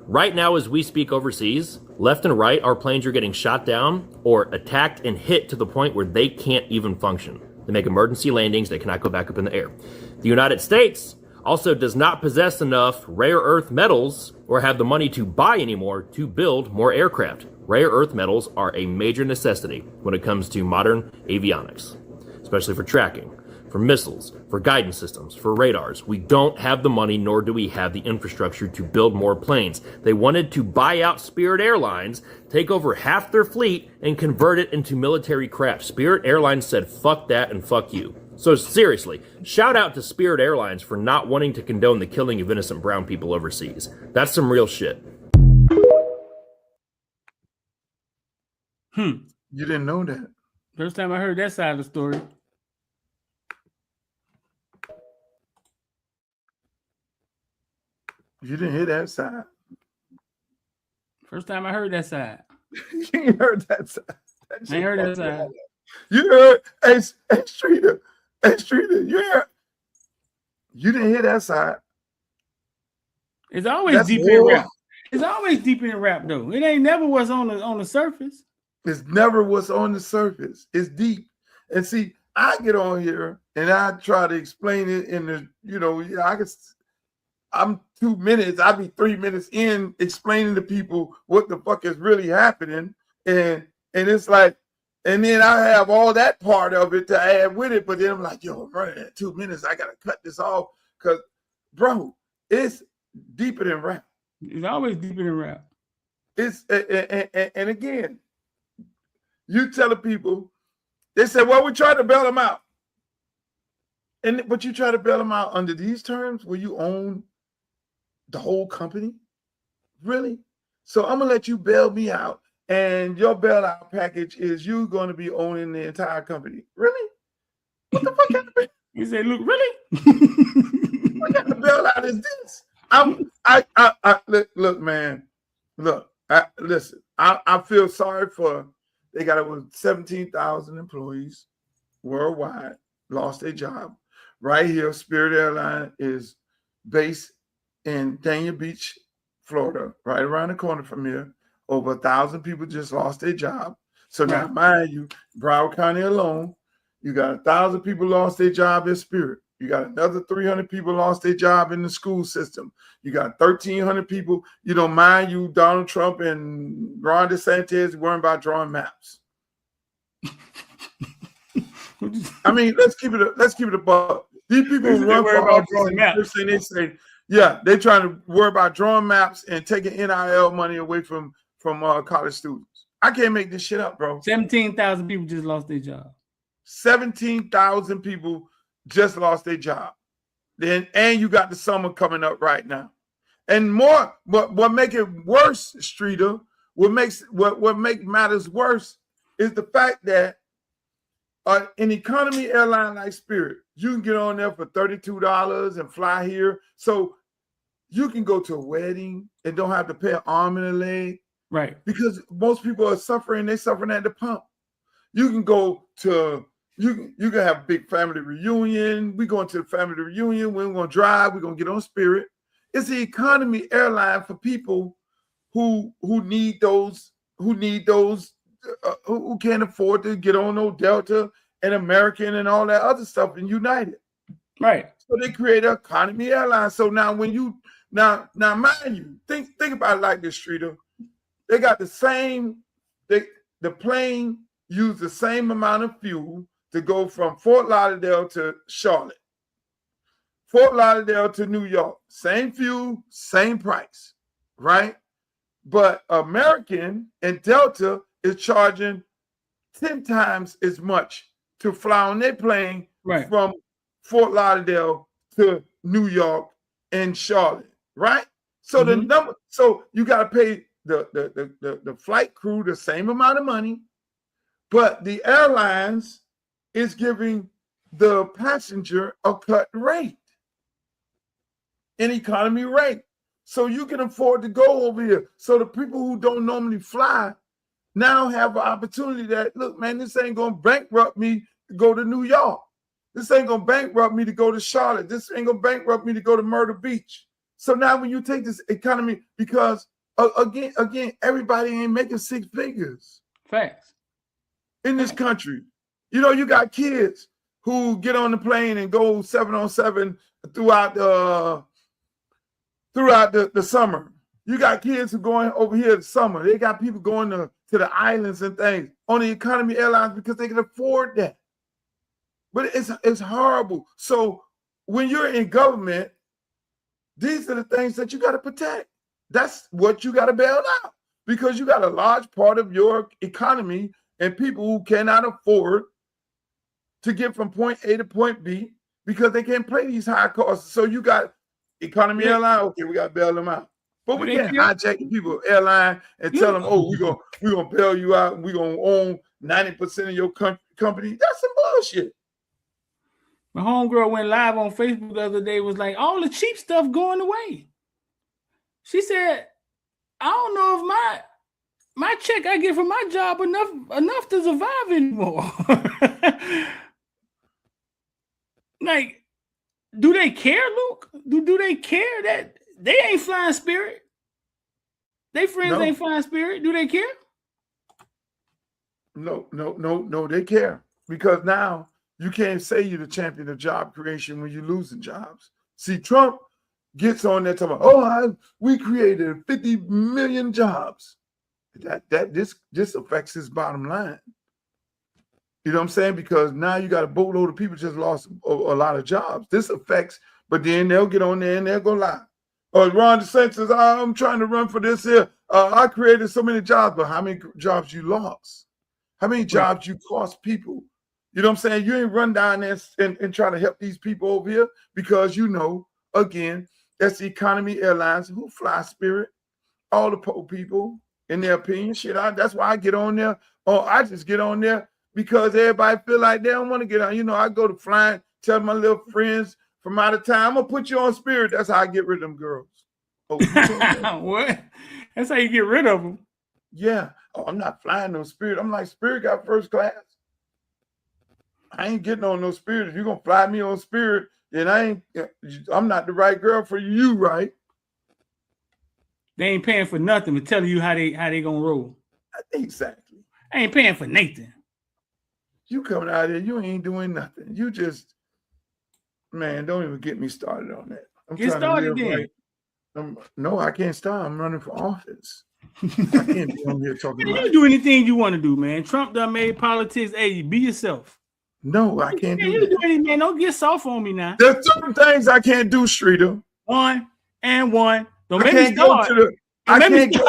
Right now, as we speak overseas, left and right, our planes are getting shot down or attacked and hit to the point where they can't even function. They make emergency landings. They cannot go back up in the air. The United States also does not possess enough rare earth metals or have the money to buy anymore to build more aircraft. Rare earth metals are a major necessity when it comes to modern avionics, especially for tracking, for missiles, for guidance systems, for radars. We don't have the money, nor do we have the infrastructure to build more planes. They wanted to buy out Spirit Airlines, take over half their fleet, and convert it into military craft. Spirit Airlines said, fuck that and fuck you. So seriously, shout out to Spirit Airlines for not wanting to condone the killing of innocent brown people overseas. That's some real shit. You didn't know that. First time I heard that side of the story. You didn't hear that side. First time I heard that side. You ain't heard that side. I ain't heard that side. You heard, hey Streeter, you didn't hear that side. It's always deep in rap. It's always deep in rap though. It ain't never what's on the surface. It's never what's on the surface. It's deep. And see, I get on here and I try to explain it in the, I'm 2 minutes, I'll be 3 minutes in explaining to people what the fuck is really happening. And it's like, and then I have all that part of it to add with it, but then I'm like, yo, I'm running at 2 minutes. I gotta cut this off because, bro, it's deeper than rap. It's always deeper than rap. It's and again, you tell the people, they say, well, we try to bail them out. But you try to bail them out under these terms where you own the whole company? Really? So I'm gonna let you bail me out, and your bailout package is you going to be owning the entire company. Really? What the fuck happened? You say, look, really? What kind of bailout is this? Look, man. Look, listen. I feel sorry for. They got over 17,000 employees worldwide lost their job. Right here, Spirit Airlines is based in Dania Beach, Florida, right around the corner from here. Over 1,000 people just lost their job. So now, mind you, Broward County alone, you got 1,000 people lost their job in Spirit. You got another 300 people lost their job in the school system. You got 1,300 people, mind you, Donald Trump and Ron DeSantis worrying about drawing maps. I mean, let's keep it above. These people run for office and they say, yeah, they're trying to worry about drawing maps and taking NIL money away from college students. I can't make this shit up, bro. 17,000 people just lost their job. 17,000 people just lost their job. And you got the summer coming up right now. And more, what make it worse, Streeter, what make matters worse is the fact that an economy airline like Spirit, you can get on there for $32 and fly here. So you can go to a wedding and don't have to pay an arm and a leg. Right. Because most people are suffering, they're suffering at the pump. You can go to, you can have a big family reunion. We're going to the family reunion. We're going to drive. We're going to get on Spirit. It's the economy airline for people who need those, who can't afford to get on no Delta and American and all that other stuff and United. Right. So they create an economy airline. So now when you now mind you, think about it like this, Streeter. They got the same, the plane used the same amount of fuel to go from Fort Lauderdale to Charlotte. Fort Lauderdale to New York, same fuel, same price, right? But American and Delta is charging 10 times as much to fly on their plane from Fort Lauderdale to New York and Charlotte, right? So the number, so you got to pay the flight crew the same amount of money, but the airlines is giving the passenger a cut rate, an economy rate. So you can afford to go over here. So the people who don't normally fly now have an opportunity that, look, man, this ain't going to bankrupt me to go to New York. This ain't going to bankrupt me to go to Charlotte. This ain't going to bankrupt me to go to Myrtle Beach. So now when you take this economy, because again, everybody ain't making six figures. Facts. In this country. You know, you got kids who get on the plane and go 7 on 7 throughout the summer. You got kids who going over here this summer. They got people going to the islands and things on the economy airlines because they can afford that. But it's horrible. So when you're in government, these are the things that you got to protect. That's what you got to bail out, because you got a large part of your economy and people who cannot afford to get from point A to point B because they can't pay these high costs. So you got economy airline, okay, we got to bail them out. But we can't hijack people airline and tell them, oh, we're gonna bail you out and we're gonna own 90% of your company. That's some bullshit. My homegirl went live on Facebook the other day, was like, all the cheap stuff going away. She said, I don't know if my check I get from my job enough to survive anymore. Like, do they care, Luke? Do they care that they ain't flying Spirit? They friends ain't flying Spirit. Do they care? No, they care. Because now you can't say you're the champion of job creation when you're losing jobs. See, Trump gets on there talking about, we created 50 million jobs. This affects his bottom line. You know what I'm saying? Because now you got a boatload of people just lost a lot of jobs. This affects, but then they'll get on there and they'll go lie. Ron DeSantis, I'm trying to run for this here. I created so many jobs, but how many jobs you lost? How many jobs you cost people? You know what I'm saying? You ain't run down there and try to help these people over here because you know, again, that's the economy airlines who fly Spirit, all the poor people, in their opinion. Shit, that's why I get on there. I just get on there because everybody feel like they don't want to get on. You know, I go to flying, tell my little friends from out of town, I'm going to put you on Spirit. That's how I get rid of them girls. What? That's how you get rid of them? Yeah. I'm not flying no Spirit. I'm like, Spirit got first class. I ain't getting on no Spirit. If you're going to fly me on Spirit, then I'm not the right girl for you, right? They ain't paying for nothing but telling you how they gonna roll. Exactly. I ain't paying for Nathan. You coming out here, you ain't doing nothing. You just, man, don't even get me started on that. Get started then. Right. No, I can't start. I'm running for office. I can't be on here talking about you do anything you want to do, man. Trump done made politics. Hey, be yourself. No, I can't do that. Do anything, man. Don't get soft on me now. There's certain things I can't do, Streeter. One. Don't I make can't me start. go to the. I can't go.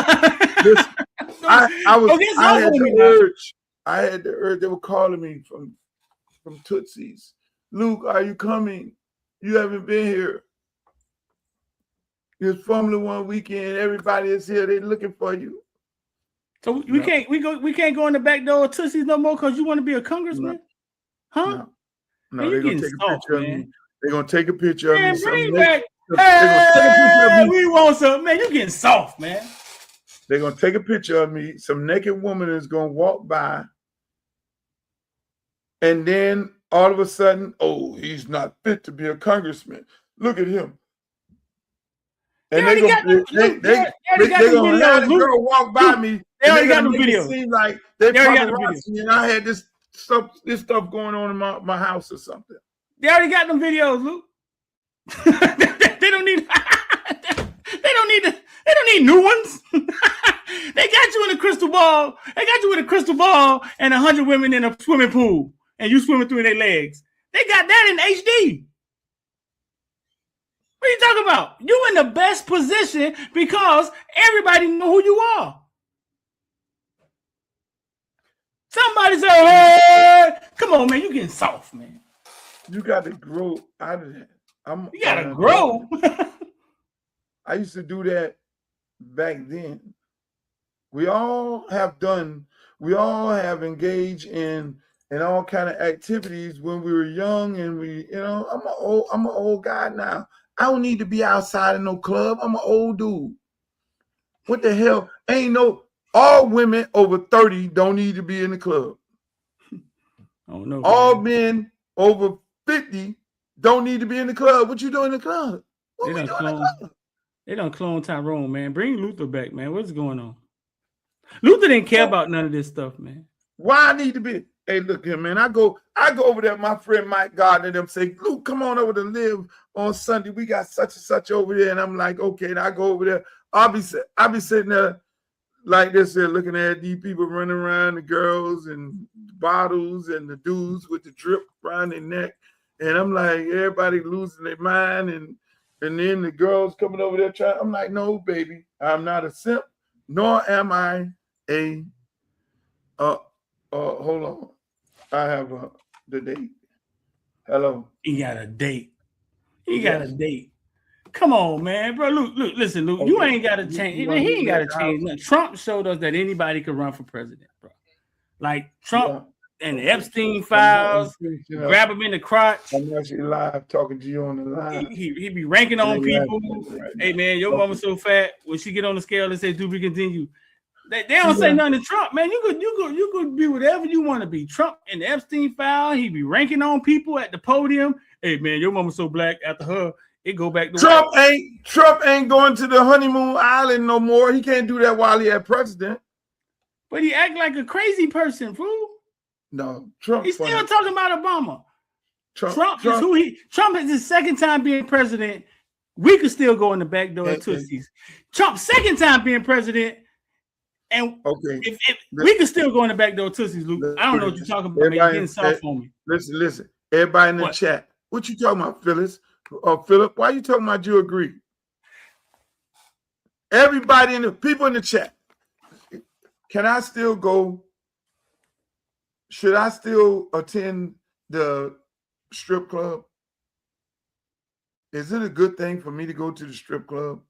I had the urge. They were calling me from Tootsie's. Luke, are you coming? You haven't been here. It's Formula One weekend. Everybody is here. They're looking for you. So we can't go in the back door of Tootsie's no more because you want to be a congressman, huh? No, they're gonna take a picture of me. They're gonna take a picture of me. Bring back. Hey, we want some, man. You getting soft, man. They're gonna take a picture of me. Some naked woman is gonna walk by, and then all of a sudden, oh, he's not fit to be a congressman. Look at him. And they're gonna have the girl walk by me. They already got the video. Seem like they probably watching, and I had this stuff going on in my house or something. They already got them videos, Luke. They They don't need new ones. They got you in a crystal ball. They got you in a crystal ball and 100 women in a swimming pool, and you swimming through their legs. They got that in HD. What are you talking about? You in the best position because everybody know who you are. Somebody say, "Hey, come on, man, you getting soft, man." You got to grow out of that. You gotta grow. I used to do that back then. We all have engaged in all kind of activities when we were young, and I'm an old guy now. I don't need to be outside in no club. I'm an old dude. What the hell? All women over 30 don't need to be in the club. Oh no. All men over 50 don't need to be in the club. What you doing in the club? They don't clone Tyrone, man. Bring Luther back, man. What's going on? Luther didn't care about none of this stuff, man. Why I need to be? Hey, look here, man. I go over there. My friend Mike Gardner and them say, Luke, come on over to live on Sunday. We got such and such over there. And I'm like, okay. And I go over there. I'll be sitting there like this here, looking at these people running around, the girls and the bottles and the dudes with the drip around their neck. And I'm like, everybody losing their mind. And then the girls coming over there trying. I'm like, no, baby, I'm not a simp, nor am I a hold on. I have the date. Hello. He got a date. Got a date. Come on, man, bro. Luke, listen, Luke. Okay. You ain't got to change. He ain't got to change nothing. Trump showed us that anybody could run for president, bro. Like Trump and the Epstein files, grab him in the crotch. I'm actually live talking to you on the line. He be ranking on people. Hey, man, your mama's so fat. When she get on the scale and say, "Do we continue?" They don't say nothing to Trump, man. You could be whatever you want to be. Trump and the Epstein file, he be ranking on people at the podium. Hey, man, your mama's so black. After her, it go back to Trump ain't going to the honeymoon island no more. He can't do that while he had president. But he act like a crazy person, fool. No, Trump. He's still talking about Obama. Trump is his second time being president. We could still go in the back door of Tootsie's. Trump's second time being president. And if we could still go in the back door of Tootsie's, Luke. I don't know what you're talking about. You're getting soft on me. Listen. Everybody in the chat. What you talking about, Phyllis? Philip, why you talking about you agree? Everybody people in the chat. Can I still go? Should I still attend the strip club? Is it a good thing for me to go to the strip club?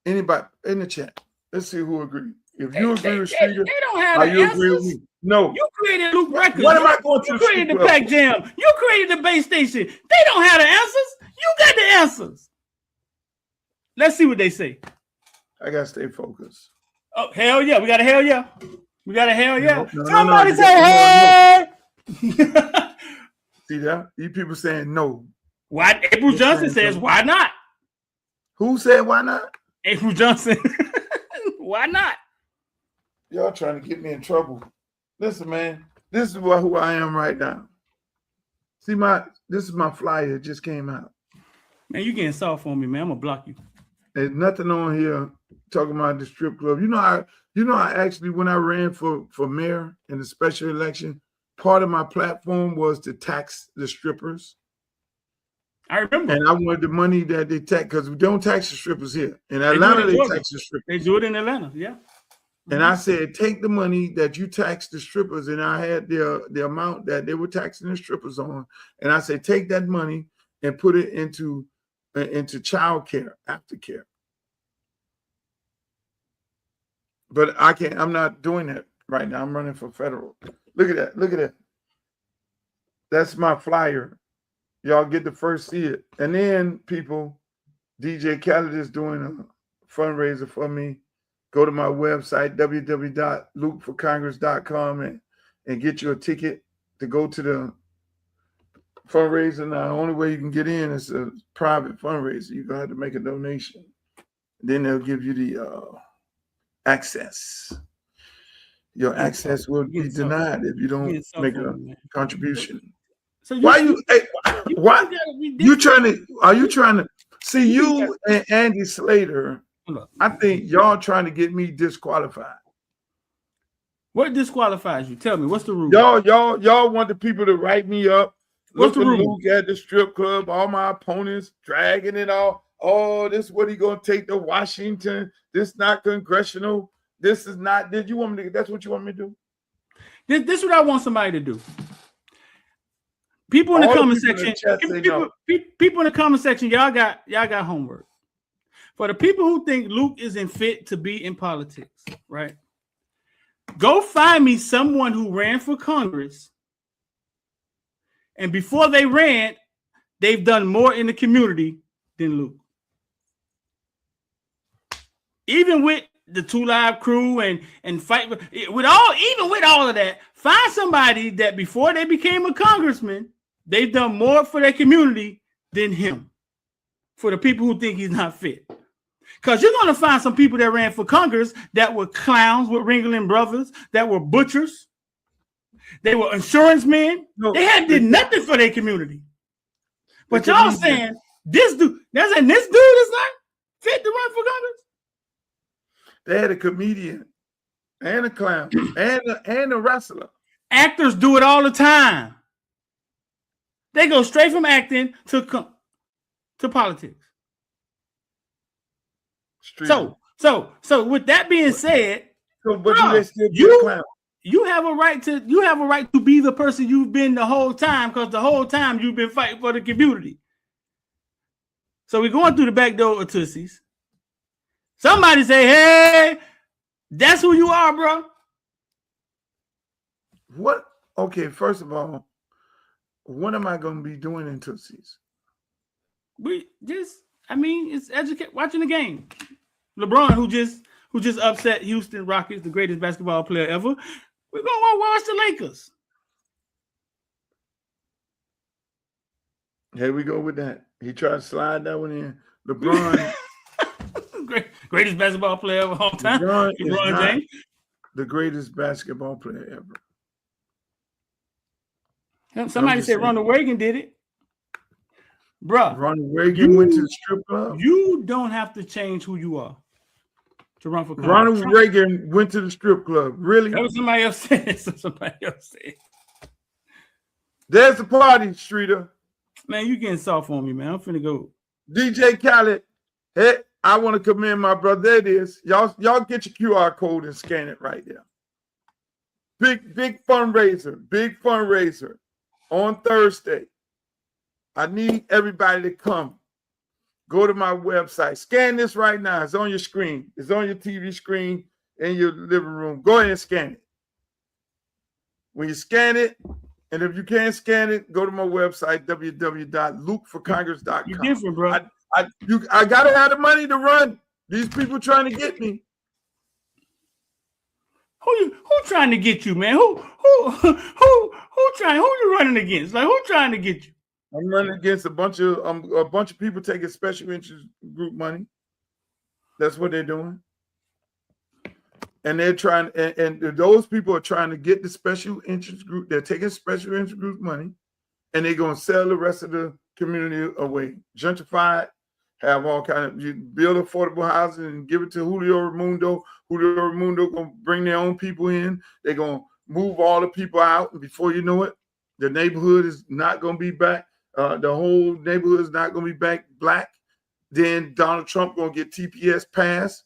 Anybody in the chat? Let's see who agrees. If you agree with Streeter, they don't have the answers. Agree with me? No. You created Luke Records. What am I going to? You created the Pack Jam. You created the base station. They don't have the answers. You got the answers. Let's see what they say. I gotta stay focused. Oh, hell yeah. We got a hell yeah. No, Somebody say hey. See that? These people saying no. Why? April Johnson says, why not? Who said why not? April Johnson. Why not? Y'all trying to get me in trouble. Listen, man, this is who I am right now. See, this is my flyer. It just came out. Man, you getting soft on me, man. I'm gonna block you. There's nothing on here talking about the strip club. I actually, when I ran for mayor in the special election, part of my platform was to tax the strippers. I remember. And I wanted the money that they tax, because we don't tax the strippers here. In Atlanta, they tax the strippers. They do it in Atlanta, yeah. And I said, take the money that you tax the strippers, and I had the amount that they were taxing the strippers on. And I said, take that money and put it into child care, aftercare. But I'm not doing that right now. I'm running for federal. Look at that. That's my flyer. Y'all get to first see it. And then people, DJ Khaled is doing a fundraiser for me. Go to my website, www.lukeforcongress.com, and get you a ticket to go to the fundraiser. Now, the only way you can get in is a private fundraiser. You're going to have to make a donation. Then they'll give you the access. Your access will be denied if you don't make a contribution. So are you trying to see you and Andy Slater I think y'all trying to get me disqualified. What disqualifies you? Tell me, what's the rule? Y'all want the people to write me up. What's Look the at rule? Luke at the strip club, all my opponents dragging it all. Oh, this is what he gonna take to Washington. This not congressional. This is not. Did you want me to? That's what you want me to do? This is what I want somebody to do. People in the comment section. People in the comment section. Y'all got homework. For the people who think Luke isn't fit to be in politics, right? Go find me someone who ran for Congress, and before they ran, they've done more in the community than Luke. Even with the 2 Live crew and fight with all of that, find somebody that before they became a congressman, they've done more for their community than him. For the people who think he's not fit. Because you're going to find some people that ran for Congress that were clowns with Ringling Brothers, that were butchers. They were insurance men. They did nothing for their community. But y'all saying this dude is not fit to run for Congress? They had a comedian and a clown and a wrestler. Actors do it all the time. They go straight from acting to politics. So with that being said, you have a right to be the person you've been the whole time, because the whole time you've been fighting for the community. So we're going through the back door of Tootsie's. Somebody say, hey, that's who you are, bro. What? Okay, first of all, what am I going to be doing in Tootsie's? It's watching the game. LeBron, who just upset Houston Rockets, the greatest basketball player ever. We're gonna watch the Lakers. Here we go with that. He tried to slide that one in. LeBron, greatest basketball player of all time. LeBron James, the greatest basketball player ever. Somebody said Ronald Reagan did it. Bruh, Ronald Reagan went to the strip club. You don't have to change who you are to run for Congress. Ronald Reagan went to the strip club. Really? That was somebody else said. There's the party, Streeter. Man, you getting soft on me, man. I'm finna go. DJ Khaled. Hey, I want to commend my brother. There it is. Y'all get your QR code and scan it right there. Big fundraiser on Thursday. I need everybody to come. Go to my website. Scan this right now. It's on your screen. It's on your TV screen in your living room. Go ahead and scan it. When you scan it, and if you can't scan it, go to my website, www.lukeforcongress.com. You're different, bro. I gotta have the money to run. These people trying to get me. Who trying to get you, man? Who you running against? Like, who trying to get you? I'm running against a bunch of people taking special interest group money. That's what they're doing. And they're trying, and those people are trying to get the special interest group. They're taking special interest group money, and they're going to sell the rest of the community away. Gentrify it, have all kind of, you build affordable housing and give it to Julio Ramundo. Julio Ramundo going to bring their own people in. They're going to move all the people out, and before you know it, the neighborhood is not going to be back. The whole neighborhood is not going to be back black. Then Donald Trump going to get TPS passed.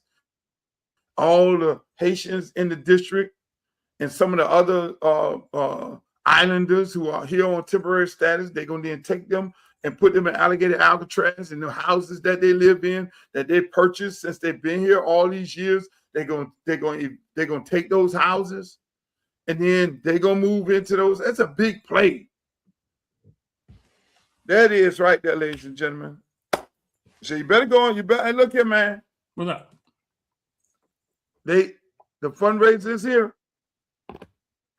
All the Haitians in the district and some of the other islanders who are here on temporary status, they're going to then take them and put them in Alligator Alcatraz in the houses that they live in, that they purchased since they've been here all these years. They're going to take those houses, and then they're going to move into those. That's a big play. There it is right there, ladies and gentlemen. So you better go on. Hey, look here, man. What's up? The fundraiser is here.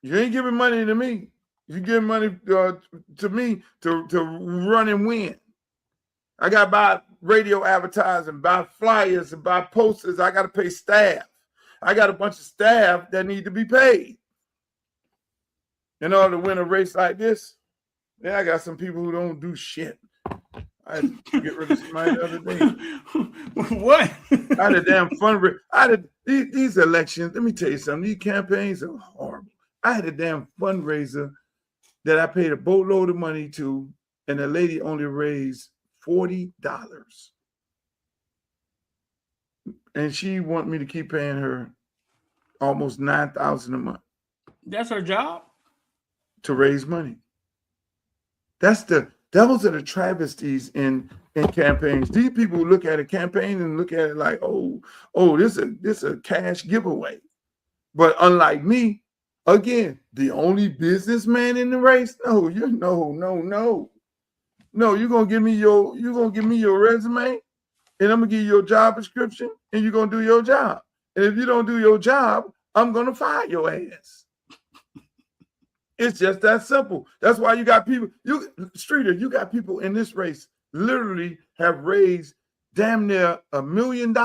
You ain't giving money to me. You give money to me to run and win. I got to buy radio advertising, buy flyers, and buy posters. I got to pay staff. I got a bunch of staff that need to be paid in order to win a race like this. Yeah, I got some people who don't do shit. I had to get rid of somebody the other day. What? I had a damn fundraiser. These elections, let me tell you something. These campaigns are horrible. I had a damn fundraiser that I paid a boatload of money to, and the lady only raised $40. And she wanted me to keep paying her almost $9,000 a month. That's her job? To raise money. Those are the travesties in campaigns. These people look at a campaign and look at it like, oh, this a cash giveaway. But unlike me, again, the only businessman in the race. No. You're gonna give me your resume, and I'm gonna give you your job description, and you're gonna do your job. And if you don't do your job, I'm gonna fire your ass. It's just that simple. That's why you got people. Streeter, you got people in this race literally have raised damn near $1 million,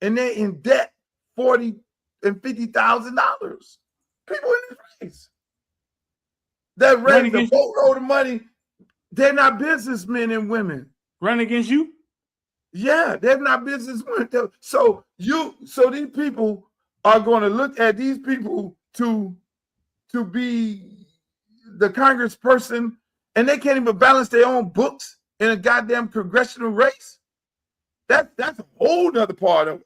and they're in debt $40,000 and $50,000. People in this race that raised a boatload of money. They're not businessmen and women. Run against you? Yeah, they're not businessmen. So these people are going to look at these people to be the congressperson, and they can't even balance their own books in a goddamn congressional race. That's a whole other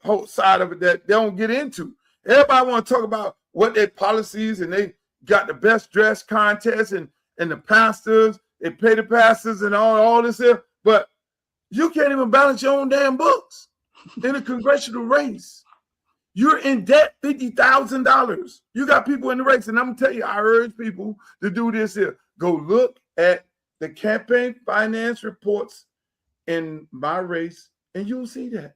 whole side of it that they don't get into. Everybody want to talk about what their policies, and they got the best dress contest, and the pastors, they pay the pastors and all this here, but you can't even balance your own damn books in a congressional race. You're in debt $50,000. You got people in the race, and I'm gonna tell you, I urge people to do this here. Go look at the campaign finance reports in my race, and you'll see that.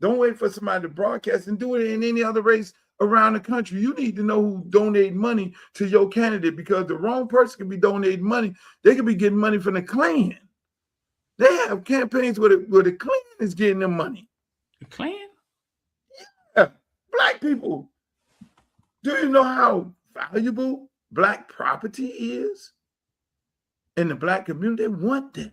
Don't wait for somebody to broadcast, and do it in any other race around the country. You need to know who donated money to your candidate, because the wrong person can be donating money. They could be getting money from the Klan. They have campaigns where the Klan is getting them money. The Klan? Yeah. Black people. Do you know how valuable Black property is in the Black community? They want that.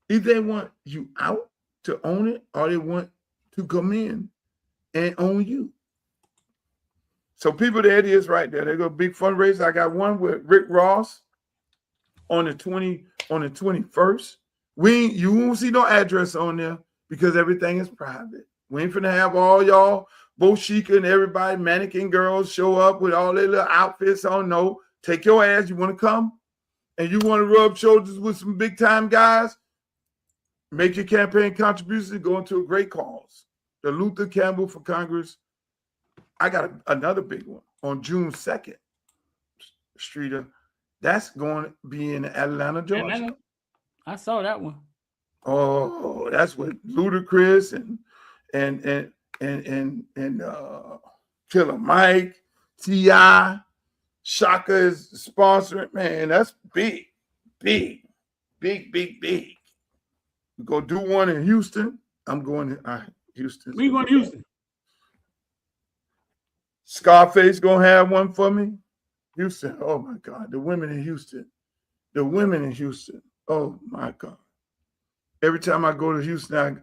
Either they want you out to own it, or they want to come in and own you. So people, there it is right there. They go big fundraiser. I got one with Rick Ross on the 21st. You won't see no address on there because everything is private. We ain't finna have all y'all Boshika and everybody, mannequin girls show up with all their little outfits on. No, take your ass. You want to come and you want to rub shoulders with some big time guys? Make your campaign contributions, go into a great cause. The Luther Campbell for Congress. I got another big one on June 2nd, Streeter. That's going to be in Atlanta, Georgia. Atlanta? I saw that one. Oh, that's with Ludacris and Killer Mike, T.I., Shaka is sponsoring. Man, that's big. We're going to do one in Houston. I'm going to Houston. We going to Houston. Scarface going to have one for me. Houston. Oh, my God. The women in Houston. Oh, my God. Every time I go to Houston,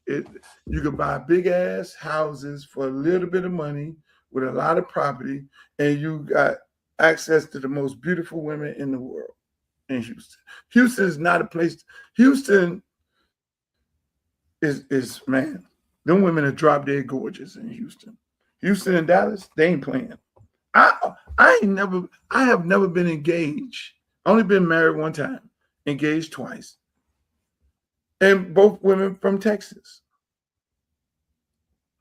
you can buy big-ass houses for a little bit of money with a lot of property, and you got access to the most beautiful women in the world in Houston. Houston is not a place. Houston is man, them women are drop dead gorgeous in Houston. Houston and Dallas, they ain't playing. I have never been engaged. I only been married one time, engaged twice. And both women from Texas.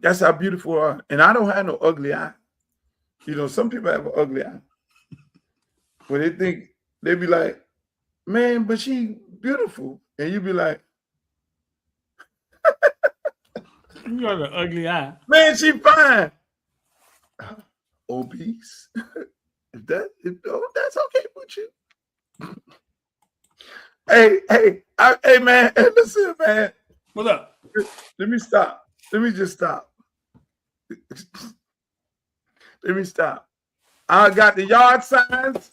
That's how beautiful they are. And I don't have no ugly eye. You know, some people have an ugly eye. When they be like, man, but she beautiful. And you be like, you got an ugly eye. Man, she fine. Obese. If that's okay with you. Hey, man. Hey, listen, man. What's up? Let me stop. Let me just stop. Let me stop. I got the yard signs.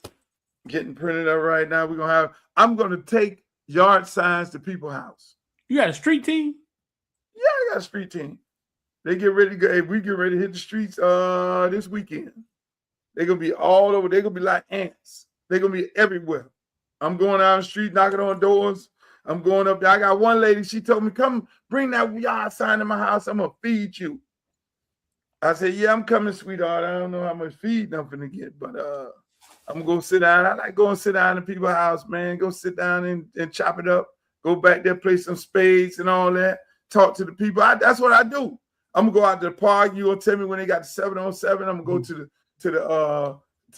getting printed up right now. I'm gonna take yard signs to people's house. You got a street team? Yeah, I got a street team. They get ready to go. Hey, we get ready to hit the streets this weekend. They're gonna be all over. They're gonna be like ants. They're gonna be everywhere. I'm going down the street, knocking on doors. I'm going up there. I got one lady, she told me, come bring that yard sign to my house. I'm gonna feed you. I said, yeah, I'm coming, sweetheart. I don't know how much feed I'm gonna get, but I'm gonna go sit down. I like going sit down in people's house, man. Go sit down and chop it up. Go back there, play some spades and all that. Talk to the people. That's what I do. I'm gonna go out to the park. You gonna tell me when they got the 7-on-7. I'm gonna go to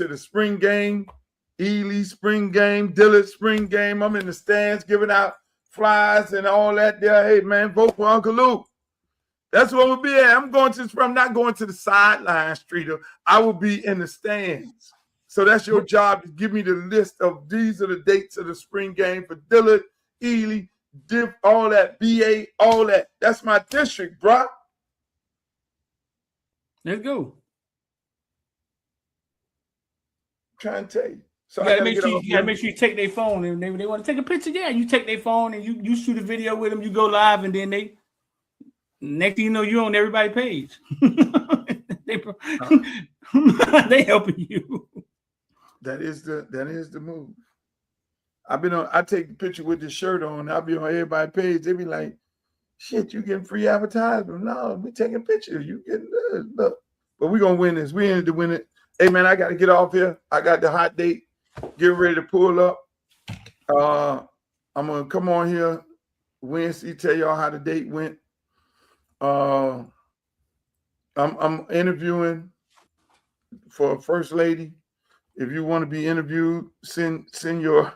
the spring game, Ely spring game, Dillard spring game. I'm in the stands giving out flyers and all that there. Hey man, vote for Uncle Luke. That's what we'll be at. I'm not going to the sideline, Streeter. I will be in the stands. So that's your job, to give me the list of these are the dates of the spring game for Dillard, Ely, Diff, all that, BA, all that. That's my district, bro. Let's go. I'm trying to tell you. So You gotta make sure you take their phone, and they want to take a picture. Yeah, you take their phone and you shoot a video with them. You go live, and then next thing you know, you're on everybody's page. They helping you. That is the move. I take the picture with the shirt on. I'll be on everybody's page. They be like, shit, you getting free advertisement? No, we taking pictures. You getting this. Look. But we're gonna win this. We in to win it. Hey man, I gotta get off here. I got the hot date. Get ready to pull up. I'm gonna come on here Wednesday, tell y'all how the date went. I'm interviewing for a first lady. If you want to be interviewed, send your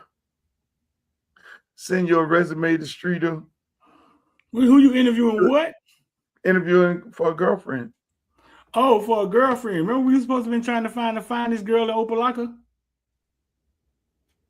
resume to Streeter. Who you interviewing? What? Interviewing for a girlfriend. Oh, for a girlfriend. Remember we were supposed to be trying to find this girl in Opelika?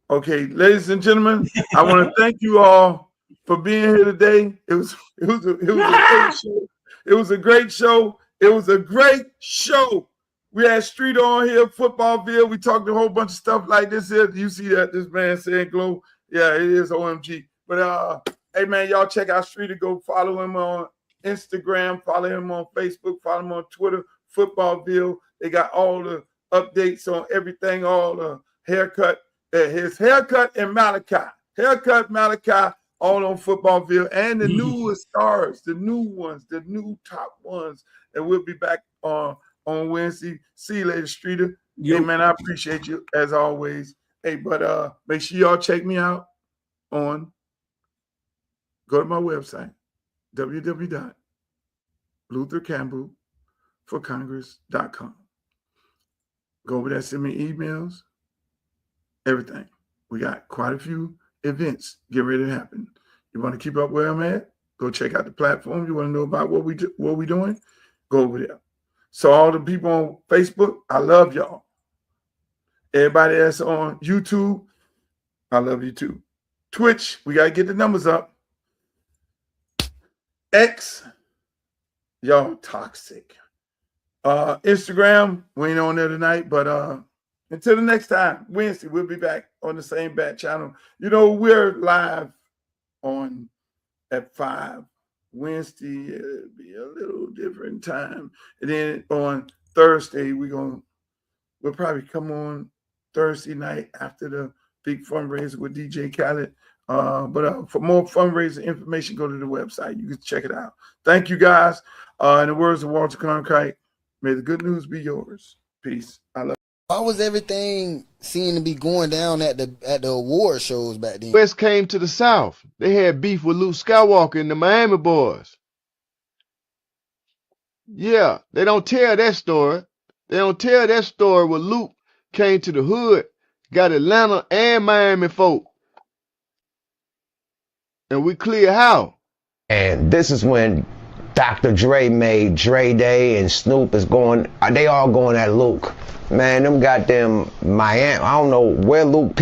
Okay, ladies and gentlemen, I want to thank you all for being here today. It was a great show. It was a great show. It was a great show. We had Streeter on here, Footballville. We talked a whole bunch of stuff like this here. You see that this man saying glow. Yeah, it is OMG. But hey man, y'all check out Streeter. Go follow him on Instagram, follow him on Facebook, follow him on Twitter, Footballville. They got all the updates on everything, all the haircut, his haircut and Malachi. Haircut, Malachi, all on Footballville. And the newest stars, the new ones, the new top ones. And we'll be back on Wednesday. See you later, Streeter. Hey man, I appreciate you as always. Hey, but make sure y'all check me out go to my website, www.luthercampbellforcongress.com. Go over there, send me emails, everything. We got quite a few events get ready to happen. You want to keep up where I'm at? Go check out the platform. You want to know about what we doing? Go over there. So all the people on Facebook, I love y'all. Everybody that's on YouTube, I love you too. Twitch, we got to get the numbers up. X, y'all toxic. Instagram, we ain't on there tonight, but until the next time, Wednesday, we'll be back on the same bat channel. You know, we're live at 5. Wednesday, it'll be a little different time. And then on Thursday, we'll probably come on Thursday night after the big fundraiser with DJ Khaled. But for more fundraiser information, go to the website. You can check it out. Thank you, guys. In the words of Walter Cronkite, may the good news be yours. Peace. I love you. Why was everything seemed to be going down at the award shows back then? West came to the South. They had beef with Luke Skywalker and the Miami boys. Yeah, they don't tell that story. They don't tell that story where Luke came to the hood, got Atlanta and Miami folk. And we clear how. And this is when Dr. Dre made Dre Day and Snoop is going, they all going at Luke. Man, them goddamn Miami, I don't know where Luke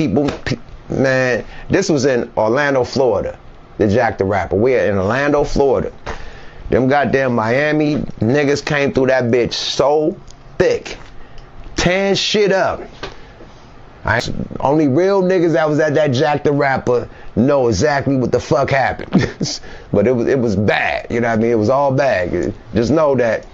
man, this was in Orlando, Florida, the Jack the Rapper. We're in Orlando, Florida. Them goddamn Miami niggas came through that bitch so thick, tearing shit up. Only real niggas that was at that Jack the Rapper know exactly what the fuck happened. But it was bad, you know what I mean? It was all bad. Just know that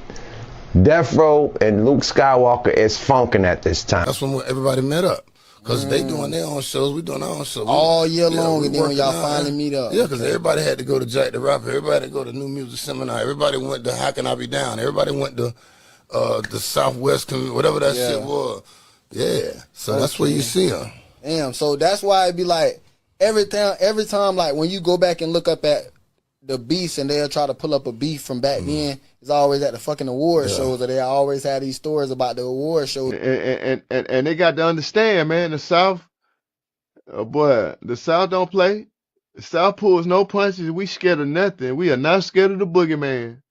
Death Row and Luke Skywalker is funking at this time. That's when everybody met up. Because they doing their own shows, we doing our own shows. All year long, and then when y'all finally meet up. Yeah, because everybody had to go to Jack the Rapper. Everybody had to go to New Music Seminar. Everybody went to How Can I Be Down. Everybody went to the Southwest, whatever that shit was. Yeah, so that's where you see them. Damn, so that's why it be like, every time, like, when you go back and look up at the beefs and they'll try to pull up a beef from back then, it's always at the fucking award shows, or they always have these stories about the award shows. And they got to understand, man, the South, the South don't play. The South pulls no punches. We scared of nothing. We are not scared of the boogeyman.